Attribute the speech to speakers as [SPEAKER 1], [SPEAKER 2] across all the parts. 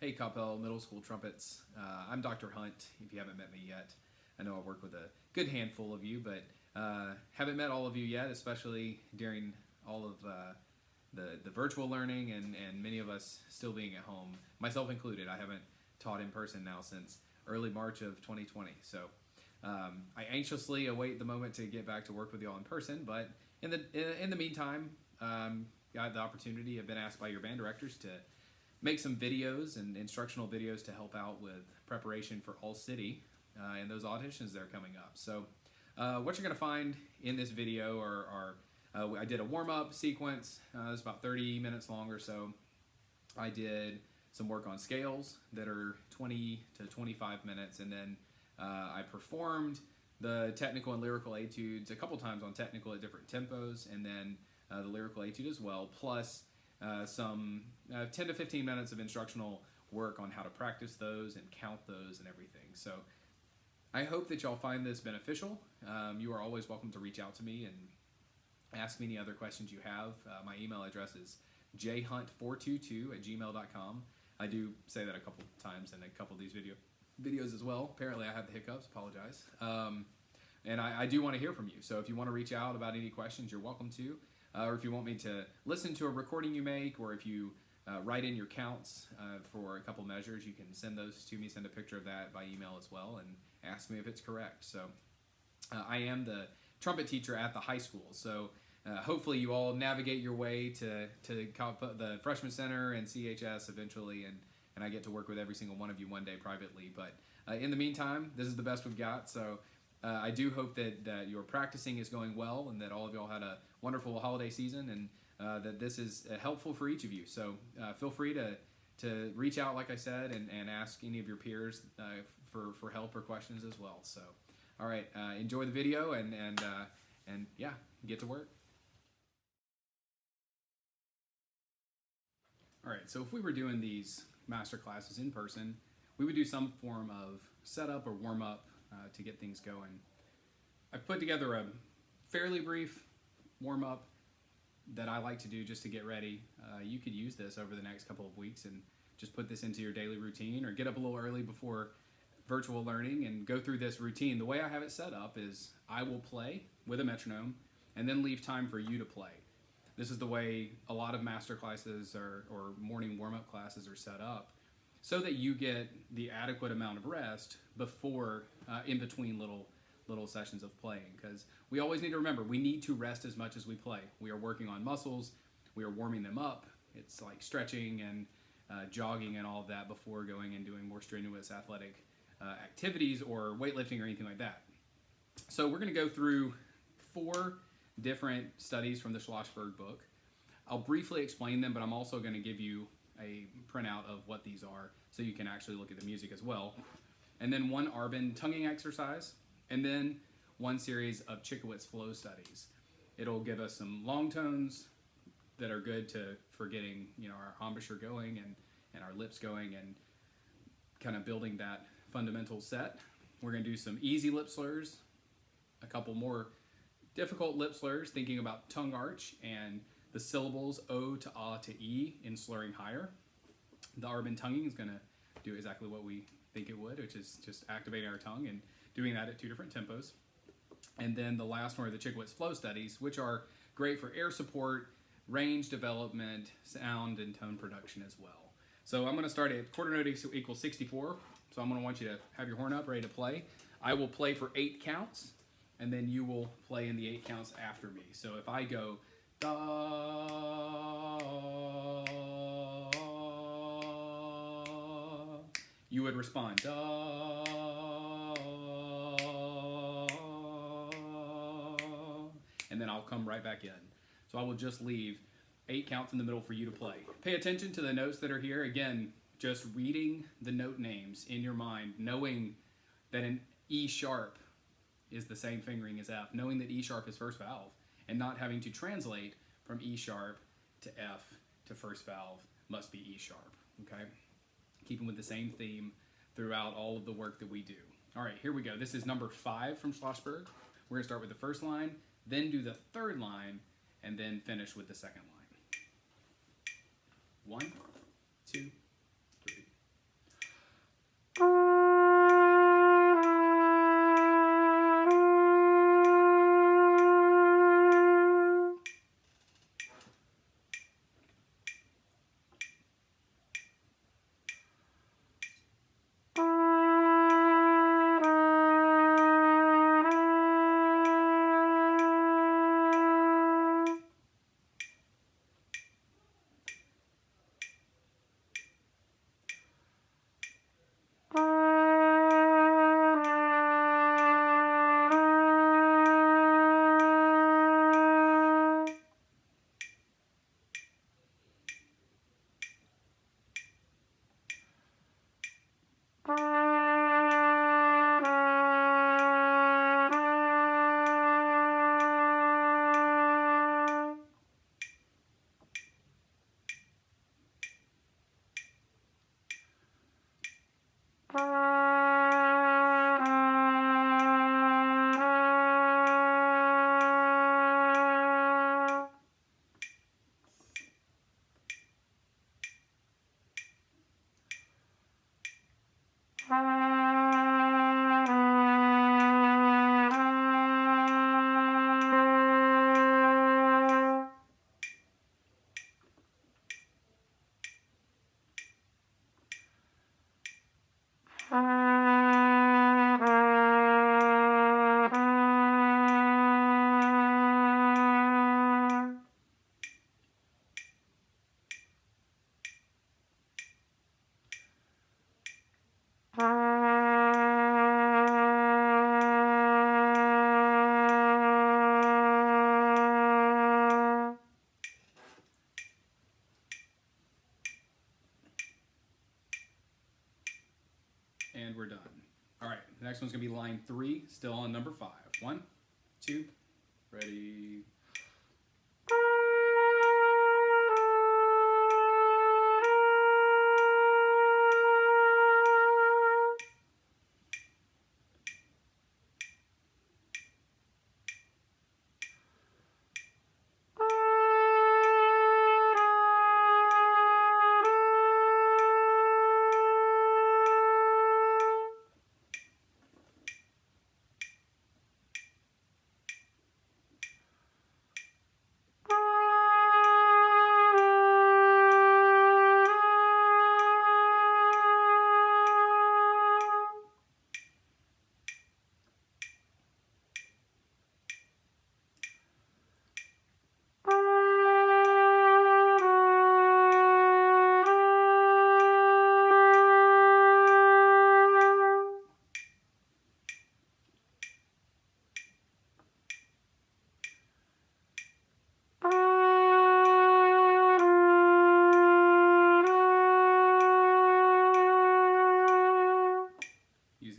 [SPEAKER 1] Hey, Coppell Middle School Trumpets. I'm Dr. Hunt, if you haven't met me yet. I know I work with a good handful of you, but haven't met all of you yet, especially during all of the virtual learning and many of us still being at home, myself included. I haven't taught in person now since early March of 2020. So I anxiously await the moment to get back to work with y'all in person, but in the meantime, got the opportunity. I've been asked by your band directors to make some videos and instructional videos to help out with preparation for All City and those auditions that are coming up. So what you're going to find in this video are I did a warm-up sequence. It was about 30 minutes long or so. I did some work on scales that are 20 to 25 minutes, and then I performed the technical and lyrical etudes a couple times on technical at different tempos, and then the lyrical etude as well, plus some 10 to 15 minutes of instructional work on how to practice those and count those and everything. So I hope that y'all find this beneficial. You are always welcome to reach out to me and ask me any other questions you have. My email address is jhunt422@gmail.com. I do say that a couple times in a couple of these videos as well. Apparently I have the hiccups, apologize. And I do want to hear from you. So if you want to reach out about any questions, you're welcome to. Or if you want me to listen to a recording you make, or if you write in your counts for a couple measures, you can send those to me, send a picture of that by email as well, and ask me if it's correct. So I am the trumpet teacher at the high school, so hopefully you all navigate your way to the freshman center and CHS eventually, and I get to work with every single one of you one day privately. But in the meantime, this is the best we've got, so I do hope that your practicing is going well and that all of y'all had a wonderful holiday season, and that this is helpful for each of you. So feel free to reach out, like I said, and ask any of your peers for help or questions as well. So, all right, enjoy the video and yeah, get to work. All right, so if we were doing these master classes in person, we would do some form of setup or warm up to get things going. I've put together a fairly brief warm up that I like to do just to get ready. You could use this over the next couple of weeks and just put this into your daily routine, or get up a little early before virtual learning and go through this routine. The way I have it set up is I will play with a metronome and then leave time for you to play. This is the way a lot of master classes or morning warm-up classes are set up, so that you get the adequate amount of rest before in between little sessions of playing, because we always need to remember we need to rest as much as we play. We are working on muscles, we are warming them up. It's like stretching and jogging and all of that before going and doing more strenuous athletic activities or weightlifting or anything like that. So we're going to go through 4 different studies from the Schlossberg book. I'll briefly explain them, but I'm also going to give you a printout of what these are so you can actually look at the music as well. And then 1 Arban Tonguing exercise, and then 1 series of Chicowitz flow studies. It'll give us some long tones that are good for getting our embouchure going and our lips going and kind of building that fundamental set. We're going to do some easy lip slurs, a couple more difficult lip slurs, thinking about tongue arch and the syllables O to A to E in slurring higher. The Arban Tonguing is going to do exactly what we think it would, which is just activating our tongue and doing that at 2 different tempos. And then the last one are the Chicowitz flow studies, which are great for air support, range development, sound, and tone production as well. So I'm going to start at quarter note equals 64. So I'm going to want you to have your horn up, ready to play. I will play for 8 counts, and then you will play in the 8 counts after me. So if I go da, you would respond da, and then I'll come right back in. So I will just leave 8 counts in the middle for you to play. Pay attention to the notes that are here. Again, just reading the note names in your mind, knowing that an E sharp is the same fingering as F, knowing that E sharp is first valve, and not having to translate from E sharp to F to first valve must be E sharp, okay? Keeping with the same theme throughout all of the work that we do. All right, here we go. This is number 5 from Schlossberg. We're gonna start with the first line, then do the third line, and then finish with the second line. 1, 2, 3, Next one's gonna be line 3, still on number 5. 1, 2, ready.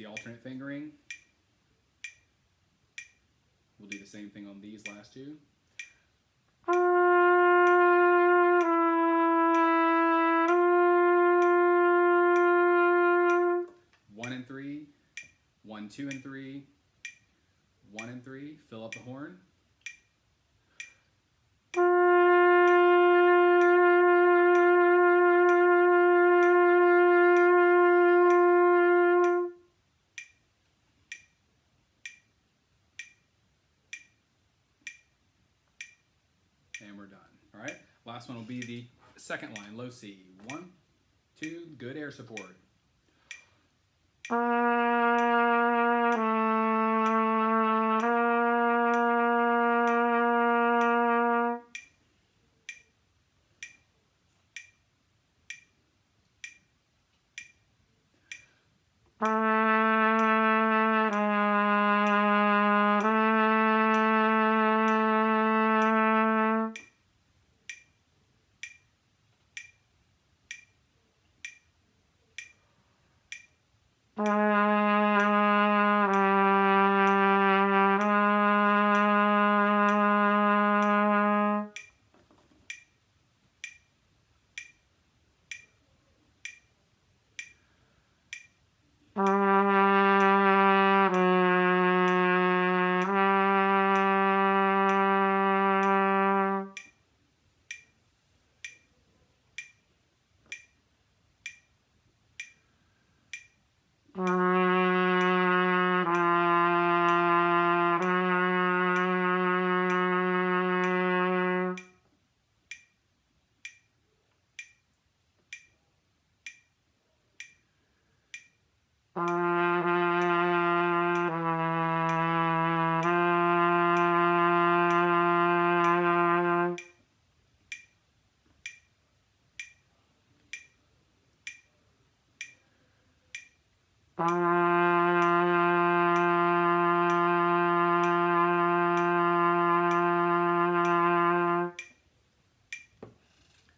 [SPEAKER 1] Alternate fingering. We'll do the same thing on these last two. One and three, 1, 2 and 3, 1 and 3. Fill up the horn. And we're done. All right. Last one will be the second line, low C. 1, 2, good air support.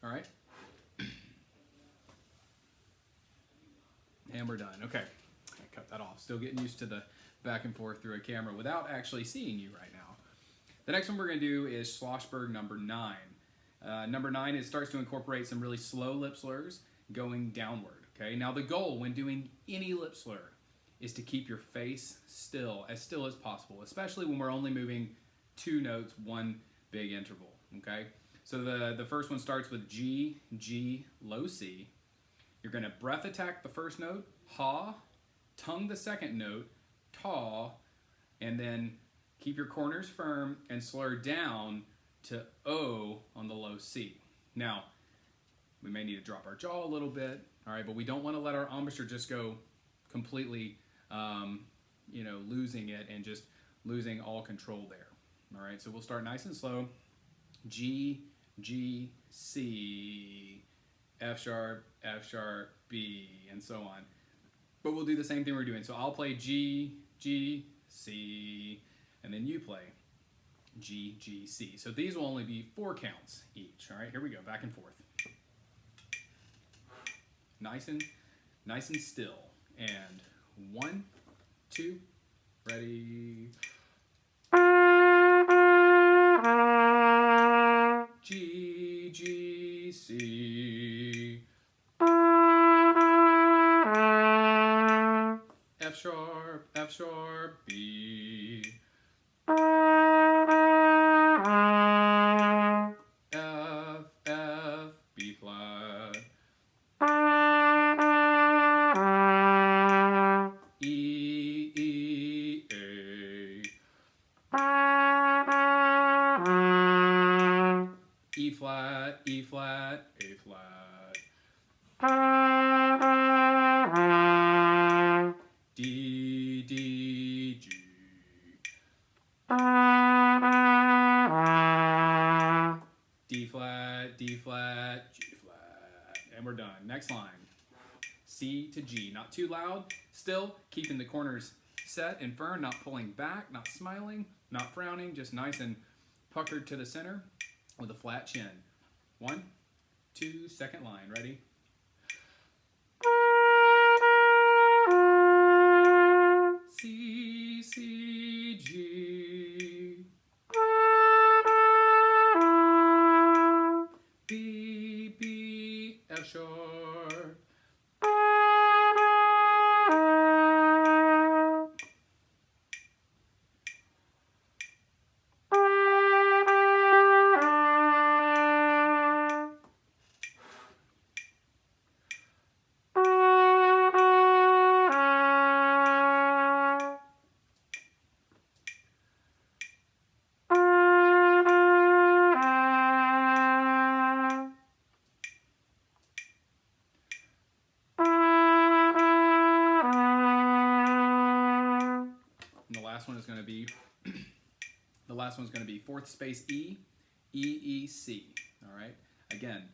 [SPEAKER 1] All right. And we're done. Okay. I cut that off. Still getting used to the back and forth through a camera without actually seeing you right now. The next one we're going to do is Schlossberg number 9. Number 9, it starts to incorporate some really slow lip slurs going downward. Okay. Now the goal when doing any lip slur is to keep your face still as possible, especially when we're only moving 2 notes, 1 big interval. Okay. So the first one starts with G, G, low C. You're going to breath attack the first note, ha, tongue the second note, ta, and then keep your corners firm and slur down to O on the low C. Now, we may need to drop our jaw a little bit, all right, but we don't want to let our embouchure just go completely, losing it and just losing all control there. All right, so we'll start nice and slow. G, G, C, F sharp, B, and so on. But we'll do the same thing we're doing. So I'll play G, G, C, and then you play G, G, C. So these will only be 4 counts each. All right, here we go, back and forth. Nice and still. And 1, 2, ready. G, G, C. F sharp, B. F, F, B flat. E, E, A. E flat, E flat, A flat. D, D, G. D flat, D flat, G flat. And we're done. Next line. C to G. Not too loud. Still keeping the corners set and firm, not pulling back, not smiling, not frowning, just nice and puckered to the center with a flat chin. 1, 2, second line. Ready? C, C, G. B, B, F sharp. The last one's going to be fourth space E, E, E, C. All right. Again,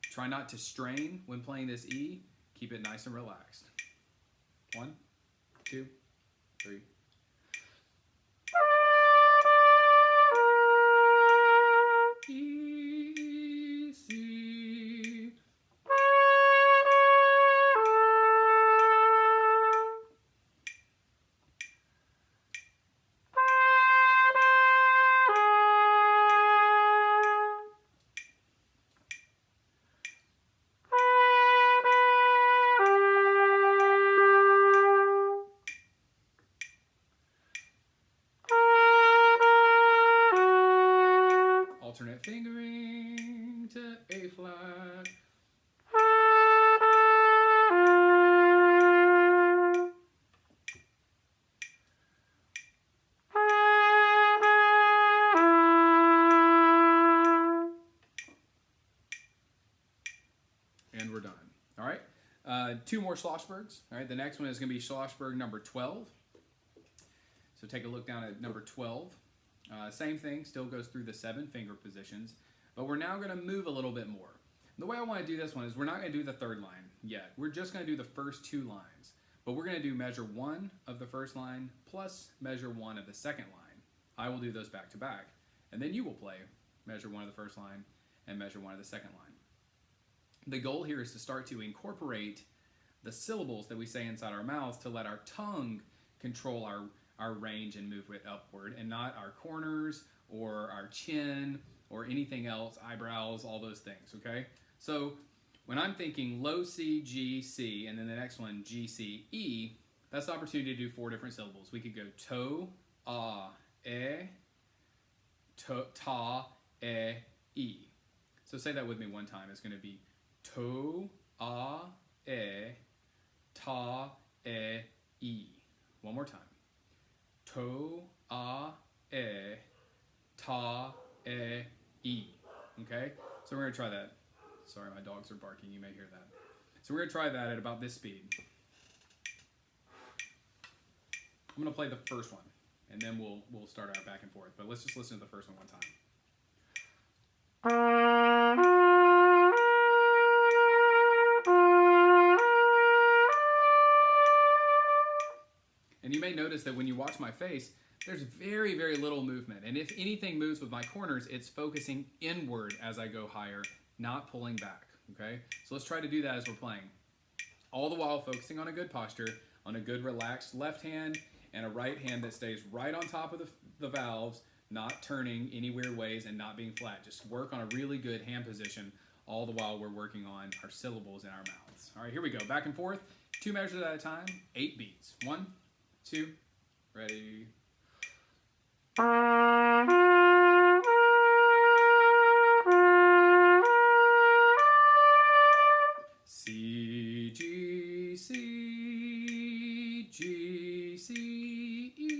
[SPEAKER 1] try not to strain when playing this E. Keep it nice and relaxed. 1, 2, 3. E, C. Alternate fingering to A flat. And we're done. All right. 2 more Schlossbergs. All right. The next one is going to be Schlossberg number 12. So take a look down at number 12. Same thing, still goes through the 7 finger positions, but we're now going to move a little bit more. The way I want to do this one is we're not going to do the third line yet. We're just going to do the first 2 lines, but we're going to do measure 1 of the first line plus measure 1 of the second line. I will do those back to back, and then you will play measure 1 of the first line and measure 1 of the second line. The goal here is to start to incorporate the syllables that we say inside our mouths to let our tongue control our range and move it upward, and not our corners or our chin or anything else, eyebrows, all those things, okay? So when I'm thinking low C, G, C, and then the next one, G, C, E, that's the opportunity to do 4 different syllables. We could go to, ta, e. So say that with me one time. It's going to be to, ta, e. One more time. To, ta, e. Okay? So we're going to try that. Sorry, my dogs are barking. You may hear that. So we're going to try that at about this speed. I'm going to play the first one, and then we'll start our back and forth. But let's just listen to the first one time. And you may notice that when you watch my face, there's very, very little movement. And if anything moves with my corners, it's focusing inward as I go higher, not pulling back, okay? So let's try to do that as we're playing. All the while focusing on a good posture, on a good relaxed left hand, and a right hand that stays right on top of the valves, not turning any weird ways and not being flat. Just work on a really good hand position all the while we're working on our syllables in our mouths. All right, here we go. Back and forth, 2 measures at a time, 8 beats. 1, 2, ready. C, G, C, G, C, E.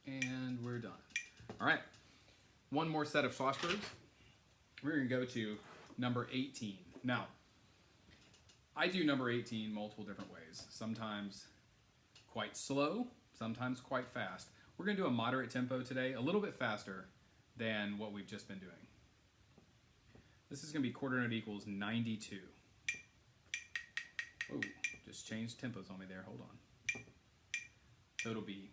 [SPEAKER 1] And we're done. All right, one more set of Schlossbergs. We're going to go to number 18. Now, I do number 18 multiple different ways. Sometimes quite slow, sometimes quite fast. We're going to do a moderate tempo today, a little bit faster than what we've just been doing. This is going to be quarter note equals 92. Oh, just changed tempos on me there. Hold on. So it'll be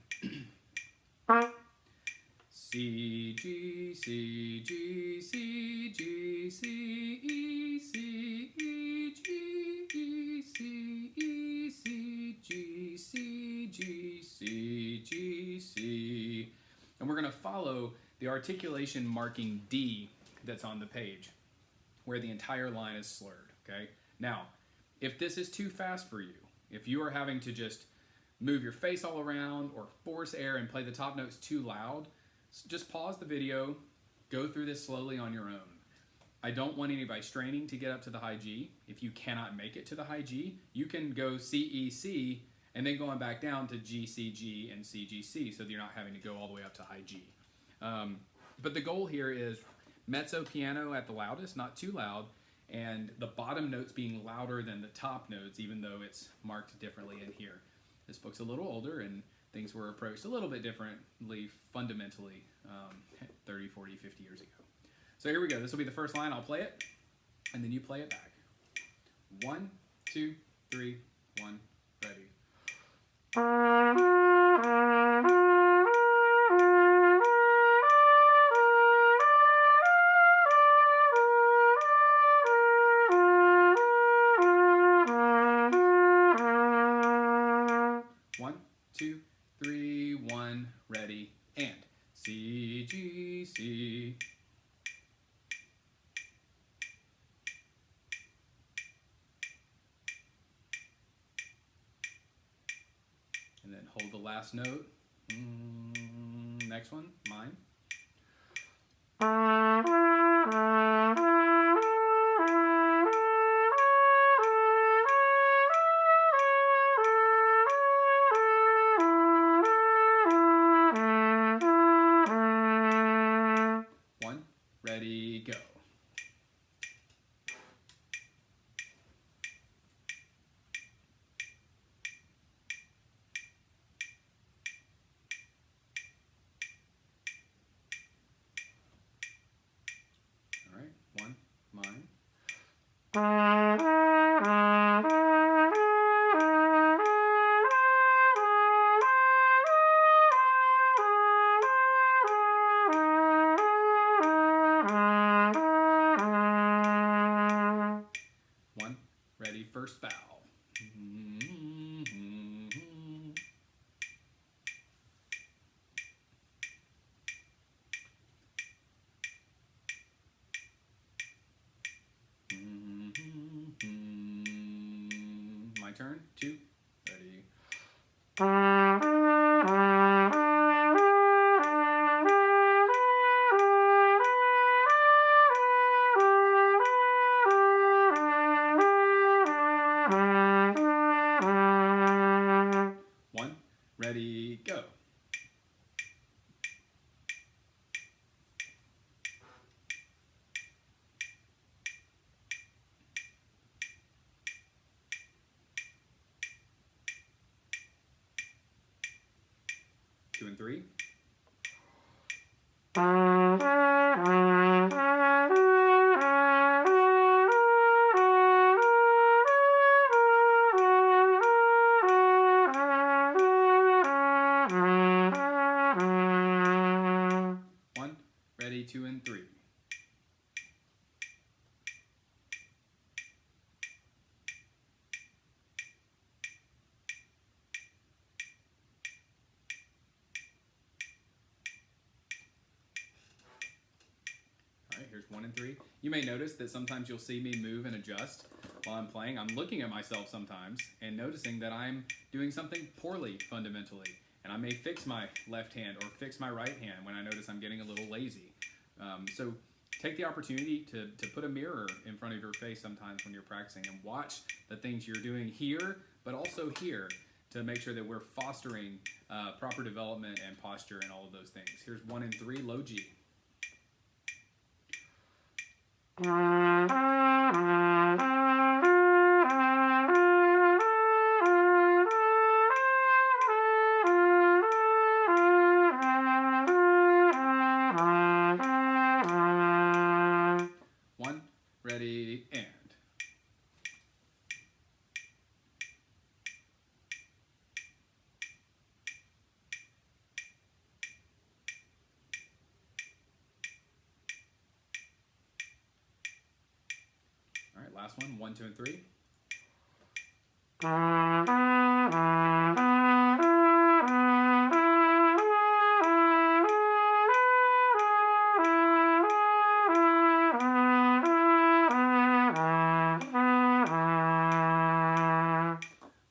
[SPEAKER 1] C, G, C, G, C, G, C, E, C, E, G, E, C, E, C, G, C, G, C, G, C. And we're going to follow the articulation marking D that's on the page, where the entire line is slurred, okay? Now, if this is too fast for you, if you are having to just move your face all around or force air and play the top notes too loud, just pause the video, go through this slowly on your own. I don't want anybody straining to get up to the high G. If you cannot make it to the high G, you can go C, E, C, and then going back down to G, C, G, and C, G, C, so that you're not having to go all the way up to high G. But the goal here is mezzo piano at the loudest, not too loud, and the bottom notes being louder than the top notes, even though it's marked differently in here. This book's a little older, and things were approached a little bit differently, fundamentally, 30, 40, 50 years ago. So here we go. This will be the first line. I'll play it, and then you play it back. 1, 2, 3, 1, ready. 1, 2, 3, 1, ready, and C, G, C. And then hold the last note. Next one, mine. One, ready, go. All right, one, mine. my turn. 2, ready. 1, ready, go. 2 and 3. 1, ready, 2 and 3. Here's 1 and 3. You may notice that sometimes you'll see me move and adjust while I'm playing. I'm looking at myself sometimes and noticing that I'm doing something poorly fundamentally. And I may fix my left hand or fix my right hand when I notice I'm getting a little lazy. So take the opportunity to put a mirror in front of your face sometimes when you're practicing and watch the things you're doing here, but also here, to make sure that we're fostering proper development and posture and all of those things. Here's 1 and 3, low G. 1, ready, and. All right, last one, 1, 2, and 3.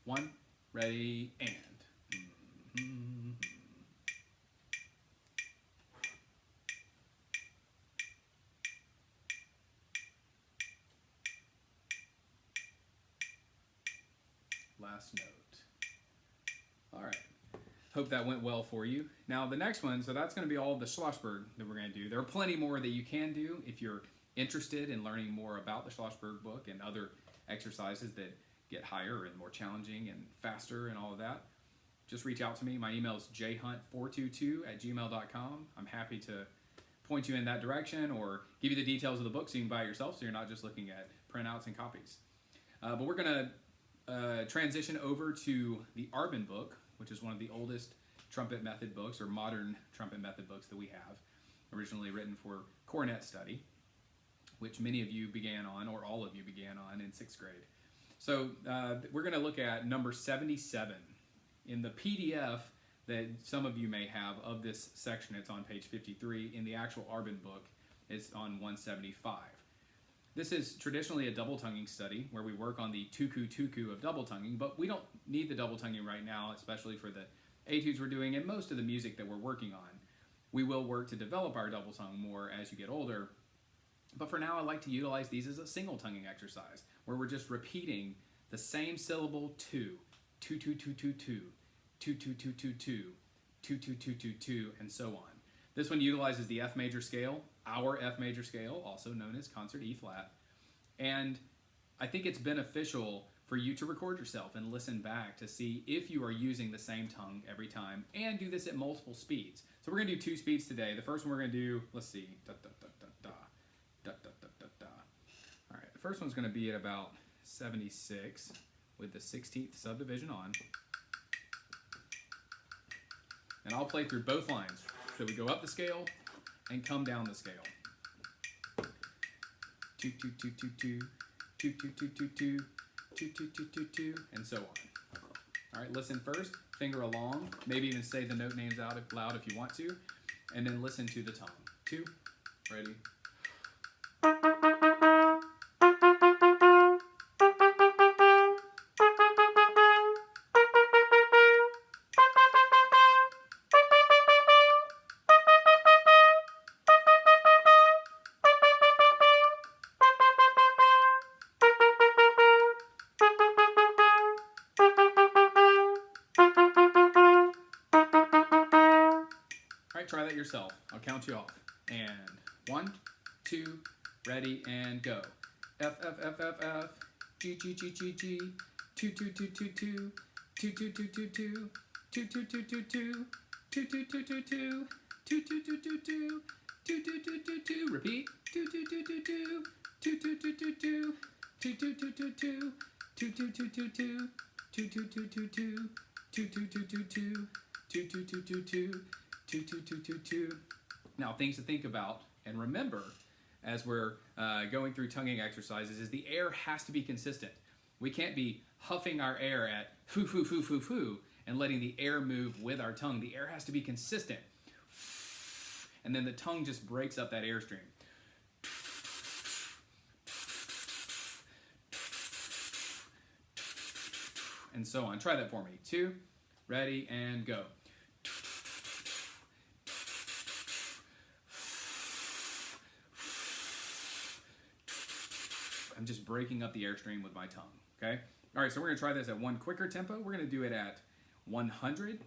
[SPEAKER 1] 1, ready, and. Last note. All right. Hope that went well for you. Now the next one, so that's going to be all of the Schlossberg that we're going to do. There are plenty more that you can do if you're interested in learning more about the Schlossberg book and other exercises that get higher and more challenging and faster and all of that. Just reach out to me. My email is jhunt422@gmail.com. I'm happy to point you in that direction or give you the details of the book so you can buy it yourself so you're not just looking at printouts and copies. But we're going to transition over to the Arban book, which is one of the oldest trumpet method books or modern trumpet method books that we have, originally written for cornet study, which many of you began on, or all of you began on, in 6th grade. So we're going to look at number 77. In the PDF that some of you may have of this section, it's on page 53. In the actual Arban book, it's on 175. This is traditionally a double tonguing study where we work on the tuku of double tonguing, but we don't need the double tonguing right now, especially for the etudes we're doing and most of the music that we're working on. We will work to develop our double tongue more as you get older, but for now I like to utilize these as a single tonguing exercise where we're just repeating the same syllable two, two, two, two, two, two, two, two, two, two, two, two, two, two, two, two, and so on. This one utilizes the F major scale, our F major scale, also known as concert E flat. And I think it's beneficial for you to record yourself and listen back to see if you are using the same tongue every time, and do this at multiple speeds. So we're gonna do 2 speeds today. The first one we're gonna do, let's see, da da da da da, da da da da da. All right, the first one's gonna be at about 76 with the 16th subdivision on. And I'll play through both lines. So we go up the scale and come down the scale. 2, 2, 2, 2, 2, 2, 2, 2, 2, 2, 2, 2, 2, 2, 2, and so on. All right, listen first, finger along, maybe even say the note names out loud if you want to, and then listen to the tongue. 2, ready. yourself. I'll count you off. And 1, 2, ready, and go. F, F, F, F, F, G, G, G, G, G, 2, 2, 2, 2, 2, 2, 2, 2, 2, 2, 2, 2, 2, 2, 2, 2, 2, 2, 2, 2, 2, 2, 2, 2, 2, 2, 2, 2, 2, 2, repeat, 2, 2, 2, 2, 2, 2, 2, 2, 2, 2, 2, 2, 2, 2, 2, 2, 2, 2, 2, 2, 2, 2, 2, 2, 2, 2, 2, 2, 2, 2, 2, 2, 2, 2, 2, 2, 2, 2, 2, 2. Now, things to think about and remember as we're going through tonguing exercises is the air has to be consistent. We can't be huffing our air at foo, foo, foo, foo, foo, and letting the air move with our tongue. The air has to be consistent. And then the tongue just breaks up that airstream. And so on. Try that for me. 2, ready, and go. I'm just breaking up the airstream with my tongue, okay? All right, so we're gonna try this at one quicker tempo. We're gonna do it at 100.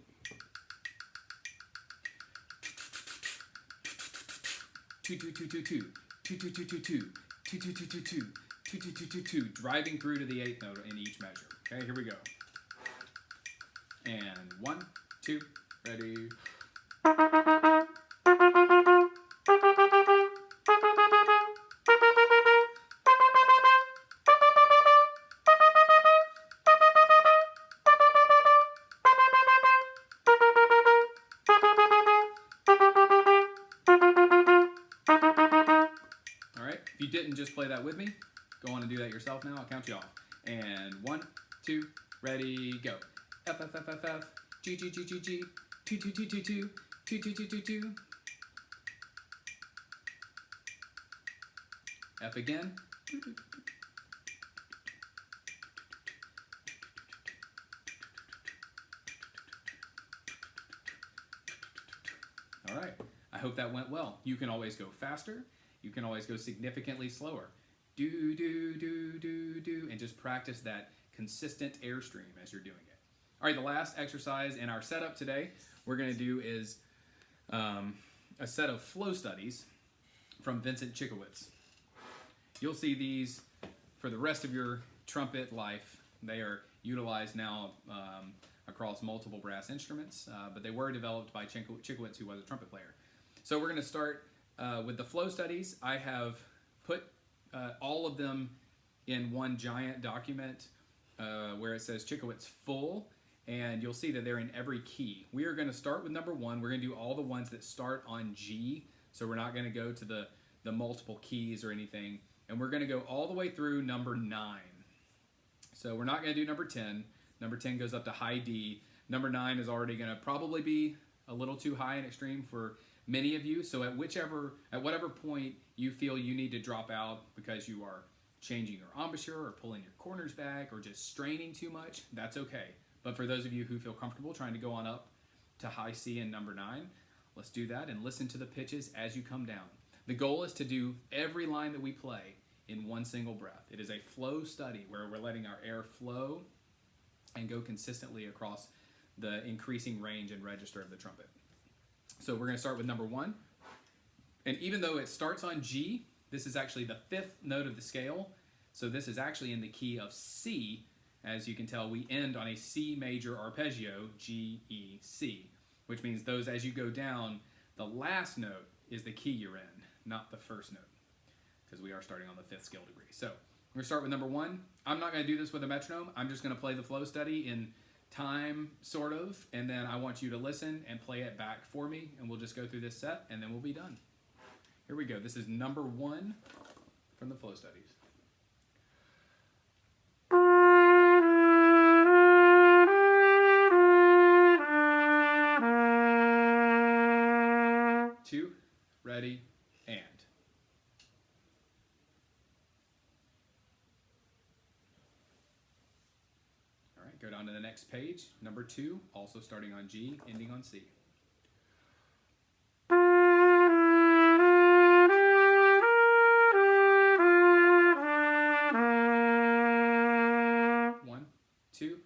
[SPEAKER 1] Two, two, two, two, two, two, two, two, two, two, two, two, two, two, two, two, two, two, two, two, driving through to the 8th note in each measure. Okay, here we go. And 1, 2, ready. If you didn't just play that with me, go on and do that yourself now. I'll count you off. And 1, 2, ready, go. F, F, F, F, F, G, G, G, G, G, 2, 2, 2, 2, 2, 2, 2, 2, 2, 2. F again. All right, I hope that went well. You can always go faster. You can always go significantly slower. Do, do, do, do, do, and just practice that consistent airstream as you're doing it. All right, the last exercise in our setup today we're gonna do is a set of flow studies from Vincent Chicowitz. You'll see these for the rest of your trumpet life. They are utilized now across multiple brass instruments, but they were developed by Chicowitz, who was a trumpet player. So we're gonna start with the flow studies. I have put all of them in one giant document where it says Chicowitz full, and you'll see that they're in every key. We are going to start with number 1. We're going to do all the ones that start on G, so we're not going to go to the multiple keys or anything, and we're going to go all the way through number 9. So we're not going to do number 10. Number 10 goes up to high D. Number 9 is already going to probably be a little too high in extreme for many of you, so at whatever point you feel you need to drop out because you are changing your embouchure or pulling your corners back or just straining too much, that's okay. But for those of you who feel comfortable trying to go on up to high C in number 9, let's do that and listen to the pitches as you come down. The goal is to do every line that we play in one single breath. It is a flow study where we're letting our air flow and go consistently across the increasing range and register of the trumpet. So we're going to start with number 1. And even though it starts on G, this is actually the 5th note of the scale. So this is actually in the key of C. As you can tell, we end on a C major arpeggio, G, E, C, which means those, as you go down, the last note is the key you're in, not the first note, because we are starting on the 5th scale degree. So we're going to start with number 1. I'm not going to do this with a metronome. I'm just going to play the flow study in time, sort of, and then I want you to listen and play it back for me, and we'll just go through this set, and then we'll be done. Here we go. This is number 1 from the flow studies. Two, ready, and. All right, go down to the next page. Number 2, also starting on G, ending on C. One, two,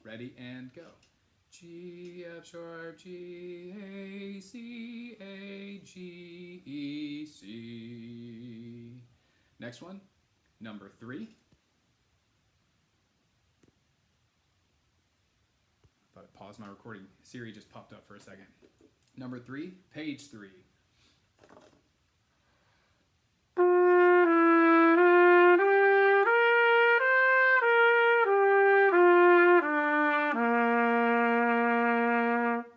[SPEAKER 1] ready, and go. G, F sharp, G, A, C, A, Next one, number 3. Thought I paused my recording. Siri just popped up for a second. Number 3, page 3.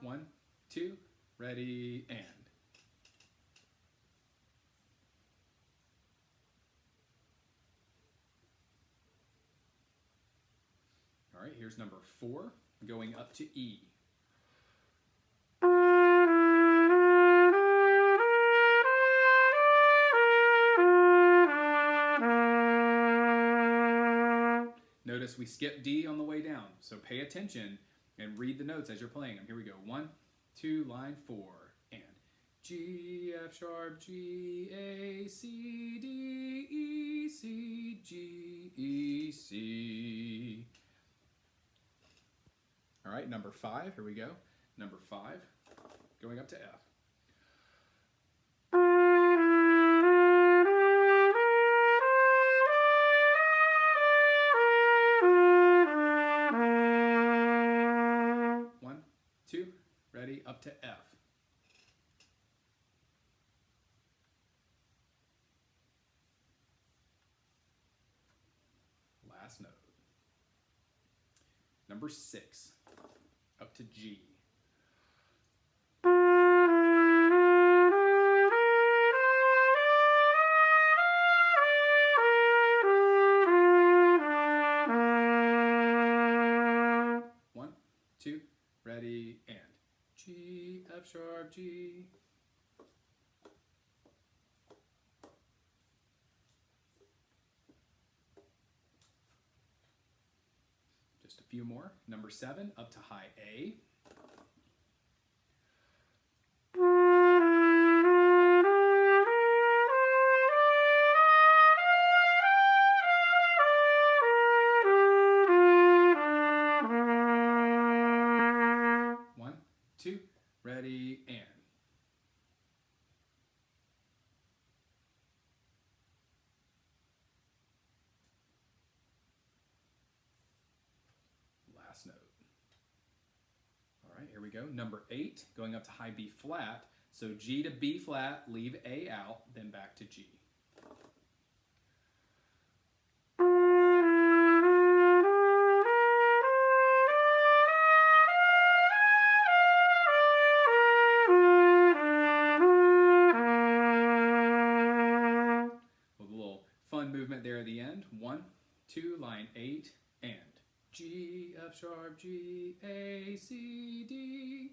[SPEAKER 1] One, two, ready, and. All right, here's number 4, going up to E. Notice we skip D on the way down, so pay attention and read the notes as you're playing them. Here we go. 1, 2, line 4, and G, F sharp, G, A, C, D, E, C, G, E, C. All right, number 5, here we go. Number 5, going up to F. One, two, ready, up to F. Last note. Number 6, up to G. One, two, ready, and G, F sharp, G. Just a few more. Number 7, up to high A. One, two, ready, and. Last note. All right, here we go. Number 8, going up to high B flat. So G to B flat, leave A out, then back to G. With a little fun movement there at the end. 1, 2, line 8, and G, F sharp, G, A, C, D.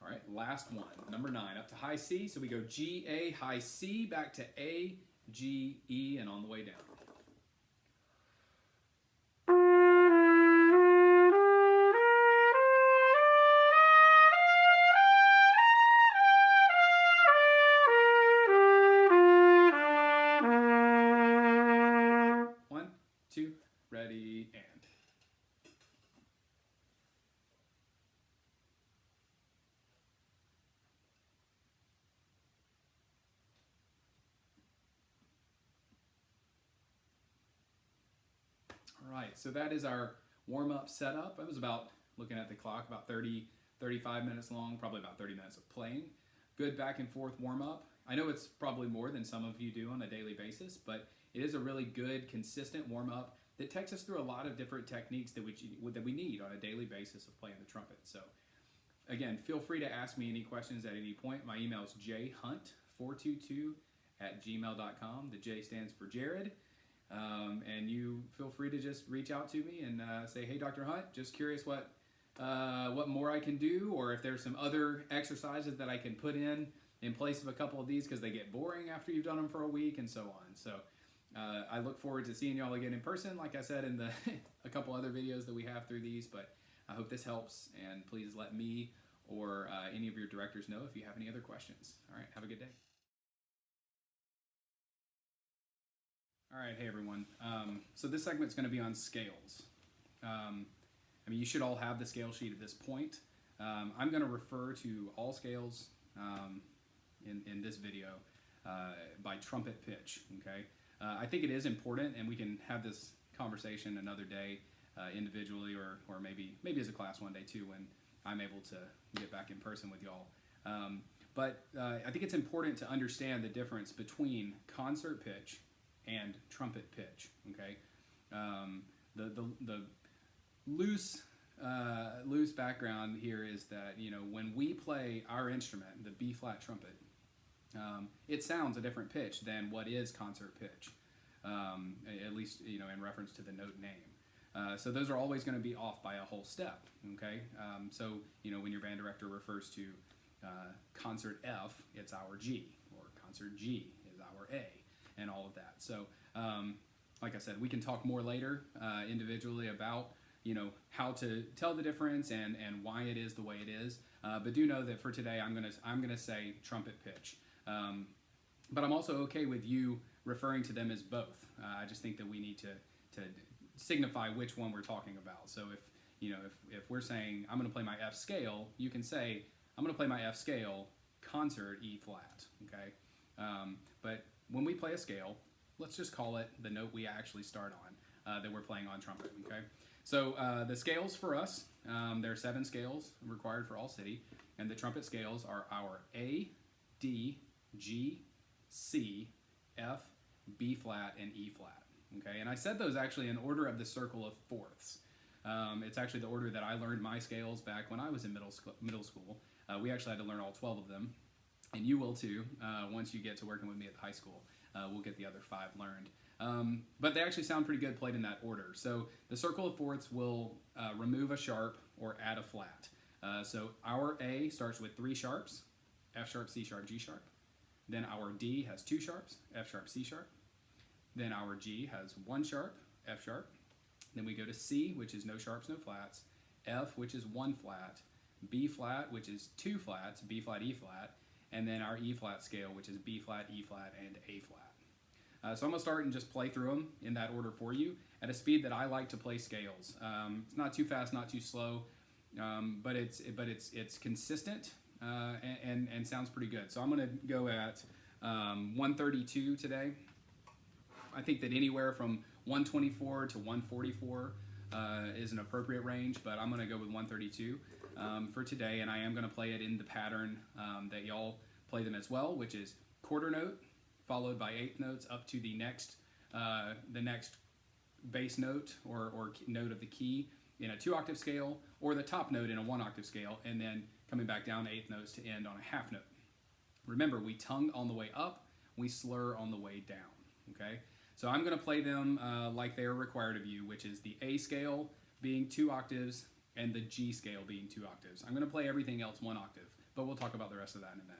[SPEAKER 1] All right, last one, number 9, up to high C. So we go G, A, high C, back to A, G, E, and on the way down. One, two, ready, and. All right, so that is our warm-up setup. It was about, looking at the clock, about 30, 35 minutes long, probably about 30 minutes of playing. Good back and forth warm-up. I know it's probably more than some of you do on a daily basis, but it is a really good, consistent warm-up that takes us through a lot of different techniques that we need on a daily basis of playing the trumpet. So again, feel free to ask me any questions at any point. My email is jhunt422@gmail.com. The J stands for Jared. And you feel free to just reach out to me and say, hey, Dr. Hunt, just curious what more I can do, or if there's some other exercises that I can put in place of a couple of these, because they get boring after you've done them for a week and so on. So I look forward to seeing y'all again in person, like I said in the a couple other videos that we have through these, but I hope this helps, and please let me or any of your directors know if you have any other questions. All right, have a good day. All right, hey everyone. So this segment's going to be on scales. I mean, you should all have the scale sheet at this point. I'm going to refer to all scales in this video by trumpet pitch, okay? I think it is important, and we can have this conversation another day individually or maybe as a class one day too when I'm able to get back in person with y'all. But I think it's important to understand the difference between concert pitch and trumpet pitch, okay? The loose background here is that, you know, when we play our instrument, the B-flat trumpet, it sounds a different pitch than what is concert pitch, at least, you know, in reference to the note name. So those are always going to be off by a whole step, okay? So, you know, when your band director refers to concert F, it's our G, or concert G is our A, and all of that. So, like I said, we can talk more later individually about, you know, how to tell the difference and why it is the way it is. But do know that for today, I'm gonna say trumpet pitch. But I'm also okay with you referring to them as both. I just think that we need to signify which one we're talking about. So if we're saying I'm gonna play my F scale, you can say I'm gonna play my F scale concert E flat. Okay. But when we play a scale, let's just call it the note we actually start on that we're playing on trumpet. Okay. So the scales for us, there are 7 scales required for all city, and the trumpet scales are our A, D, G, C, F, B flat, and E flat. Okay, and I said those actually in order of the circle of fourths. It's actually the order that I learned my scales back when I was in middle school. We actually had to learn all 12 of them, and you will too once you get to working with me at the high school. We'll get the other 5 learned. But they actually sound pretty good played in that order. So the circle of fourths will remove a sharp or add a flat. So our A starts with 3 sharps, F sharp, C sharp, G sharp. Then our D has 2 sharps, F sharp, C sharp. Then our G has 1 sharp, F sharp. Then we go to C, which is no sharps, no flats. F, which is 1 flat. B flat, which is 2 flats, B flat, E flat. And then our E flat scale, which is B flat, E flat, and A flat. So I'm going to start and just play through them in that order for you at a speed that I like to play scales. It's not too fast, not too slow, but it's consistent and sounds pretty good. So I'm going to go at 132 today. I think that anywhere from 124 to 144 is an appropriate range, but I'm going to go with 132 for today, and I am going to play it in the pattern that y'all play them as well, which is quarter note, followed by 8th notes up to the next bass note or note of the key in a 2-octave scale, or the top note in a 1-octave scale, and then coming back down 8th notes to end on a half note. Remember, we tongue on the way up, we slur on the way down, okay? So I'm going to play them like they are required of you, which is the A scale being 2 octaves and the G scale being 2 octaves. I'm going to play everything else 1 octave, but we'll talk about the rest of that in a minute.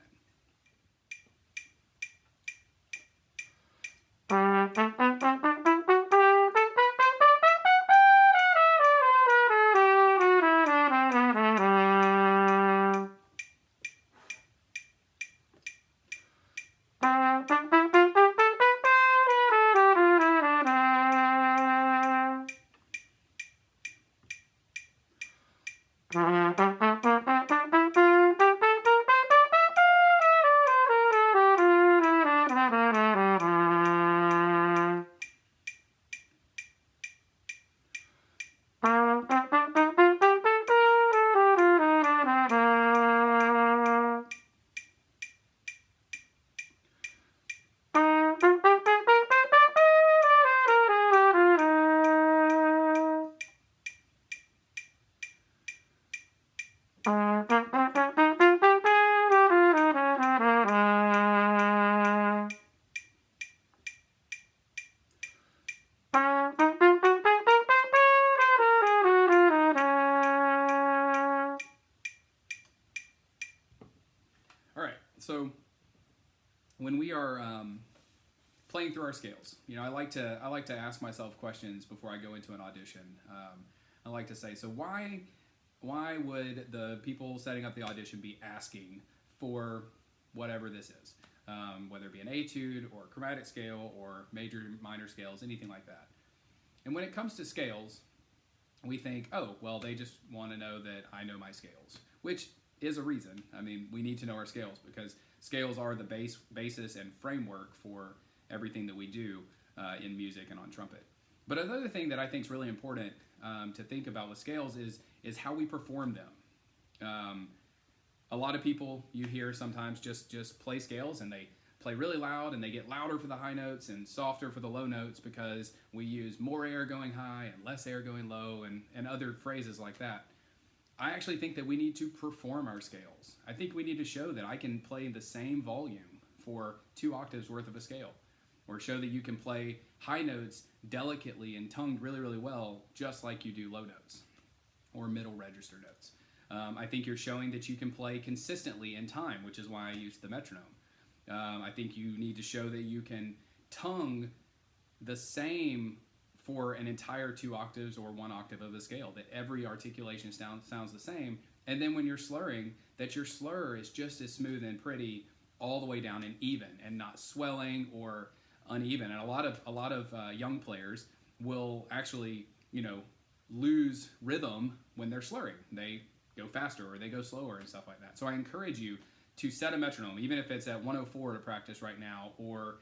[SPEAKER 1] So when we are playing through our scales, you know, I like to ask myself questions before I go into an audition. I like to say, so why would the people setting up the audition be asking for whatever this is, whether it be an etude or chromatic scale or major minor scales, anything like that. And when it comes to scales, we think, oh, well, they just want to know that I know my scales, which is a reason. I mean, we need to know our scales because scales are the basis and framework for everything that we do in music and on trumpet. But another thing that I think is really important to think about with scales is how we perform them. A lot of people you hear sometimes just play scales and they play really loud and they get louder for the high notes and softer for the low notes because we use more air going high and less air going low and other phrases like that. I actually think that we need to perform our scales. I think we need to show that I can play the same volume for 2 octaves worth of a scale, or show that you can play high notes delicately and tongued really, really well, just like you do low notes or middle register notes. I think you're showing that you can play consistently in time, which is why I used the metronome. I think you need to show that you can tongue the same for an entire 2 octaves or 1 octave of a scale, that every articulation sounds the same. And then when you're slurring, that your slur is just as smooth and pretty all the way down and even, and not swelling or uneven. And a lot of young players will actually, lose rhythm when they're slurring. They go faster or they go slower and stuff like that. So I encourage you to set a metronome, even if it's at 104 to practice right now, or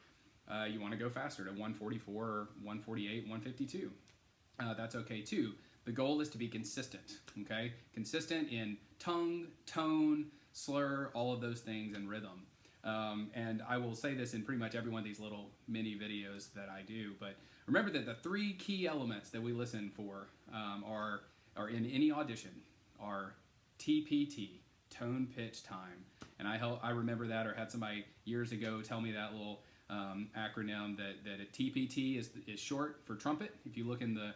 [SPEAKER 1] you want to go faster to 144 or 148, 152. That's okay too. The goal is to be consistent, okay? Consistent in tongue, tone, slur, all of those things, and rhythm. And I will say this in pretty much every one of these little mini videos that I do, but remember that the 3 key elements that we listen for are in any audition are TPT, tone, pitch, time. And I remember that, or had somebody years ago tell me that little acronym that a TPT is short for trumpet. If you look in the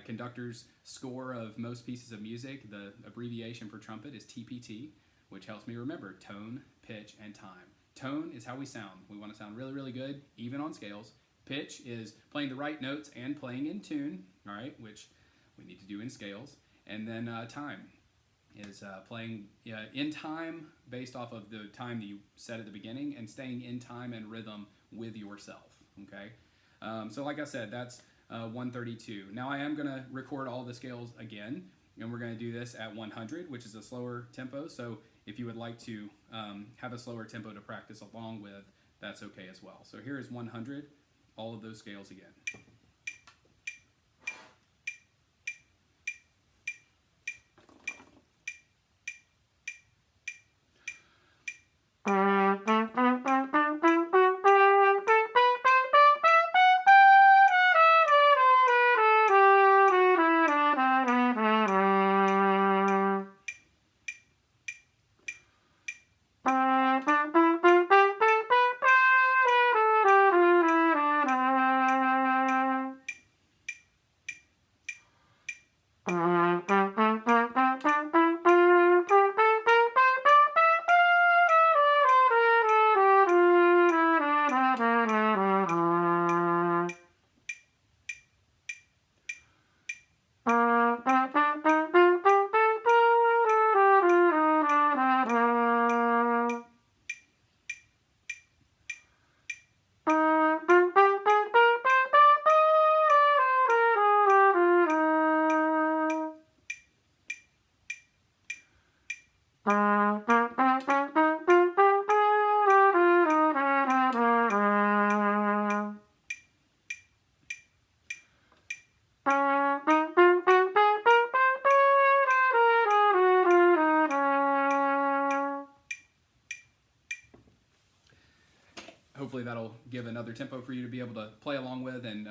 [SPEAKER 1] conductor's score of most pieces of music, the abbreviation for trumpet is TPT, which helps me remember tone, pitch, and time. Tone is how we sound. We want to sound really, really good, even on scales. Pitch is playing the right notes and playing in tune, all right, which we need to do in scales. And then time is playing in time based off of the time that you set at the beginning, and staying in time and rhythm with yourself, okay? So like I said, that's 132. Now I am going to record all the scales again, and we're going to do this at 100, which is a slower tempo. So if you would like to have a slower tempo to practice along with, that's okay as well. So here is 100, all of those scales again. Hopefully that'll give another tempo for you to be able to play along with, and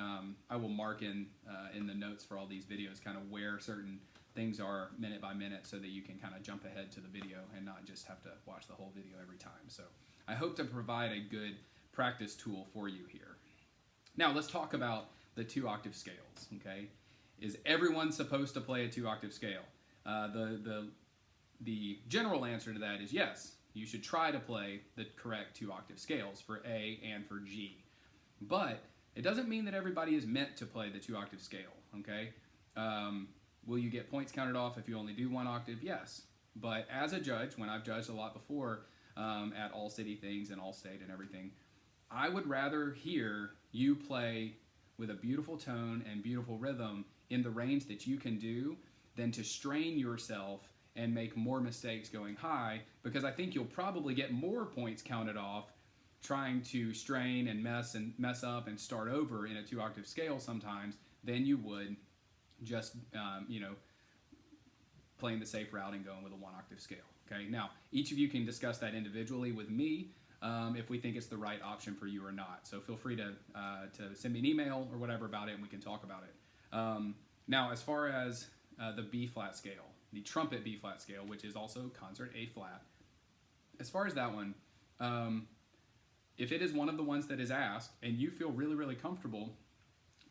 [SPEAKER 1] I will mark in the notes for all these videos kind of where certain things are minute by minute, so that you can kind of jump ahead to the video and not just have to watch the whole video every time. So I hope to provide a good practice tool for you here. Now let's talk about the 2 octave scales, okay? Is everyone supposed to play a 2 octave scale? The general answer to that is yes. You should try to play the correct 2 octave scales for A and for G. But it doesn't mean that everybody is meant to play the 2 octave scale, okay? Will you get points counted off if you only do 1 octave? Yes. But as a judge, when I've judged a lot before at all city things and all state and everything, I would rather hear you play with a beautiful tone and beautiful rhythm in the range that you can do than to strain yourself and make more mistakes going high, because I think you'll probably get more points counted off trying to strain and mess up and start over in a 2-octave scale sometimes than you would just playing the safe route and going with a 1-octave scale. Okay, now each of you can discuss that individually with me if we think it's the right option for you or not. So feel free to send me an email or whatever about it, and we can talk about it. Now, as far as the B-flat scale, the trumpet B-flat scale, which is also concert A-flat, as far as that one, if it is one of the ones that is asked and you feel really, really comfortable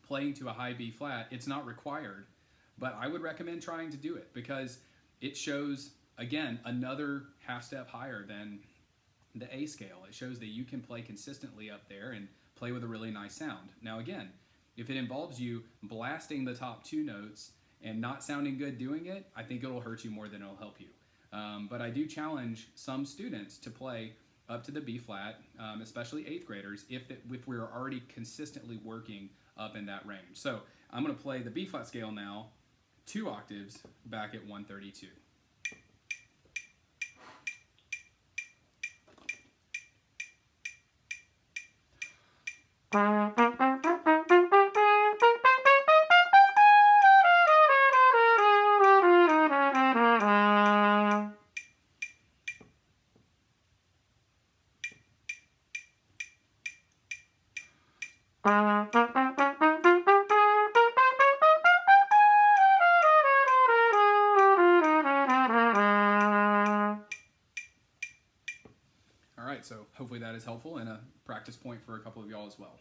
[SPEAKER 1] playing to a high B-flat, it's not required, but I would recommend trying to do it because it shows, again, another half step higher than the A scale. It shows that you can play consistently up there and play with a really nice sound. Now, again, if it involves you blasting the top 2 notes and not sounding good doing it, I think it'll hurt you more than it'll help you. But I do challenge some students to play up to the B-flat, especially 8th graders, if we're already consistently working up in that range. So I'm going to play the B-flat scale now, 2 octaves back at 132. So hopefully that is helpful and a practice point for a couple of y'all as well.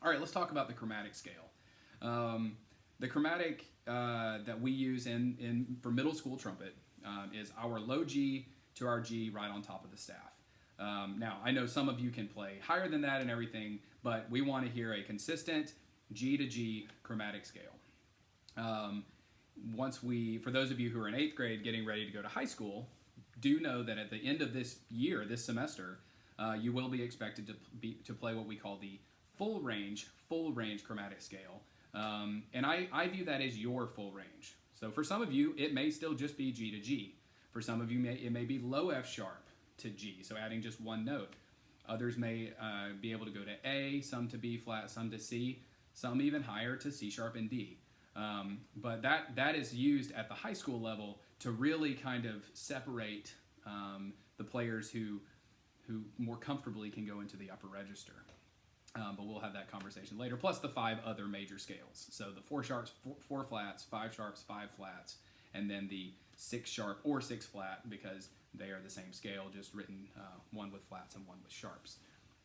[SPEAKER 1] All right, let's talk about the chromatic scale. The chromatic that we use for middle school trumpet is our low G to our G right on top of the staff. Now, I know some of you can play higher than that and everything, but we want to hear a consistent G to G chromatic scale. For those of you who are in 8th grade getting ready to go to high school, do know that at the end of this year, this semester, you will be expected to play what we call the full range chromatic scale. And I view that as your full range. So for some of you, it may still just be G to G. For some of you, it may be low F sharp to G, so adding just one note. Others may be able to go to A, some to B flat, some to C, some even higher to C sharp and D. But that is used at the high school level to really kind of separate the players who more comfortably can go into the upper register. But we'll have that conversation later, plus the 5 other major scales. So the 4 sharps, 4 flats, 5 sharps, 5 flats, and then the 6 sharp or 6 flat, because they are the same scale, just written one with flats and one with sharps.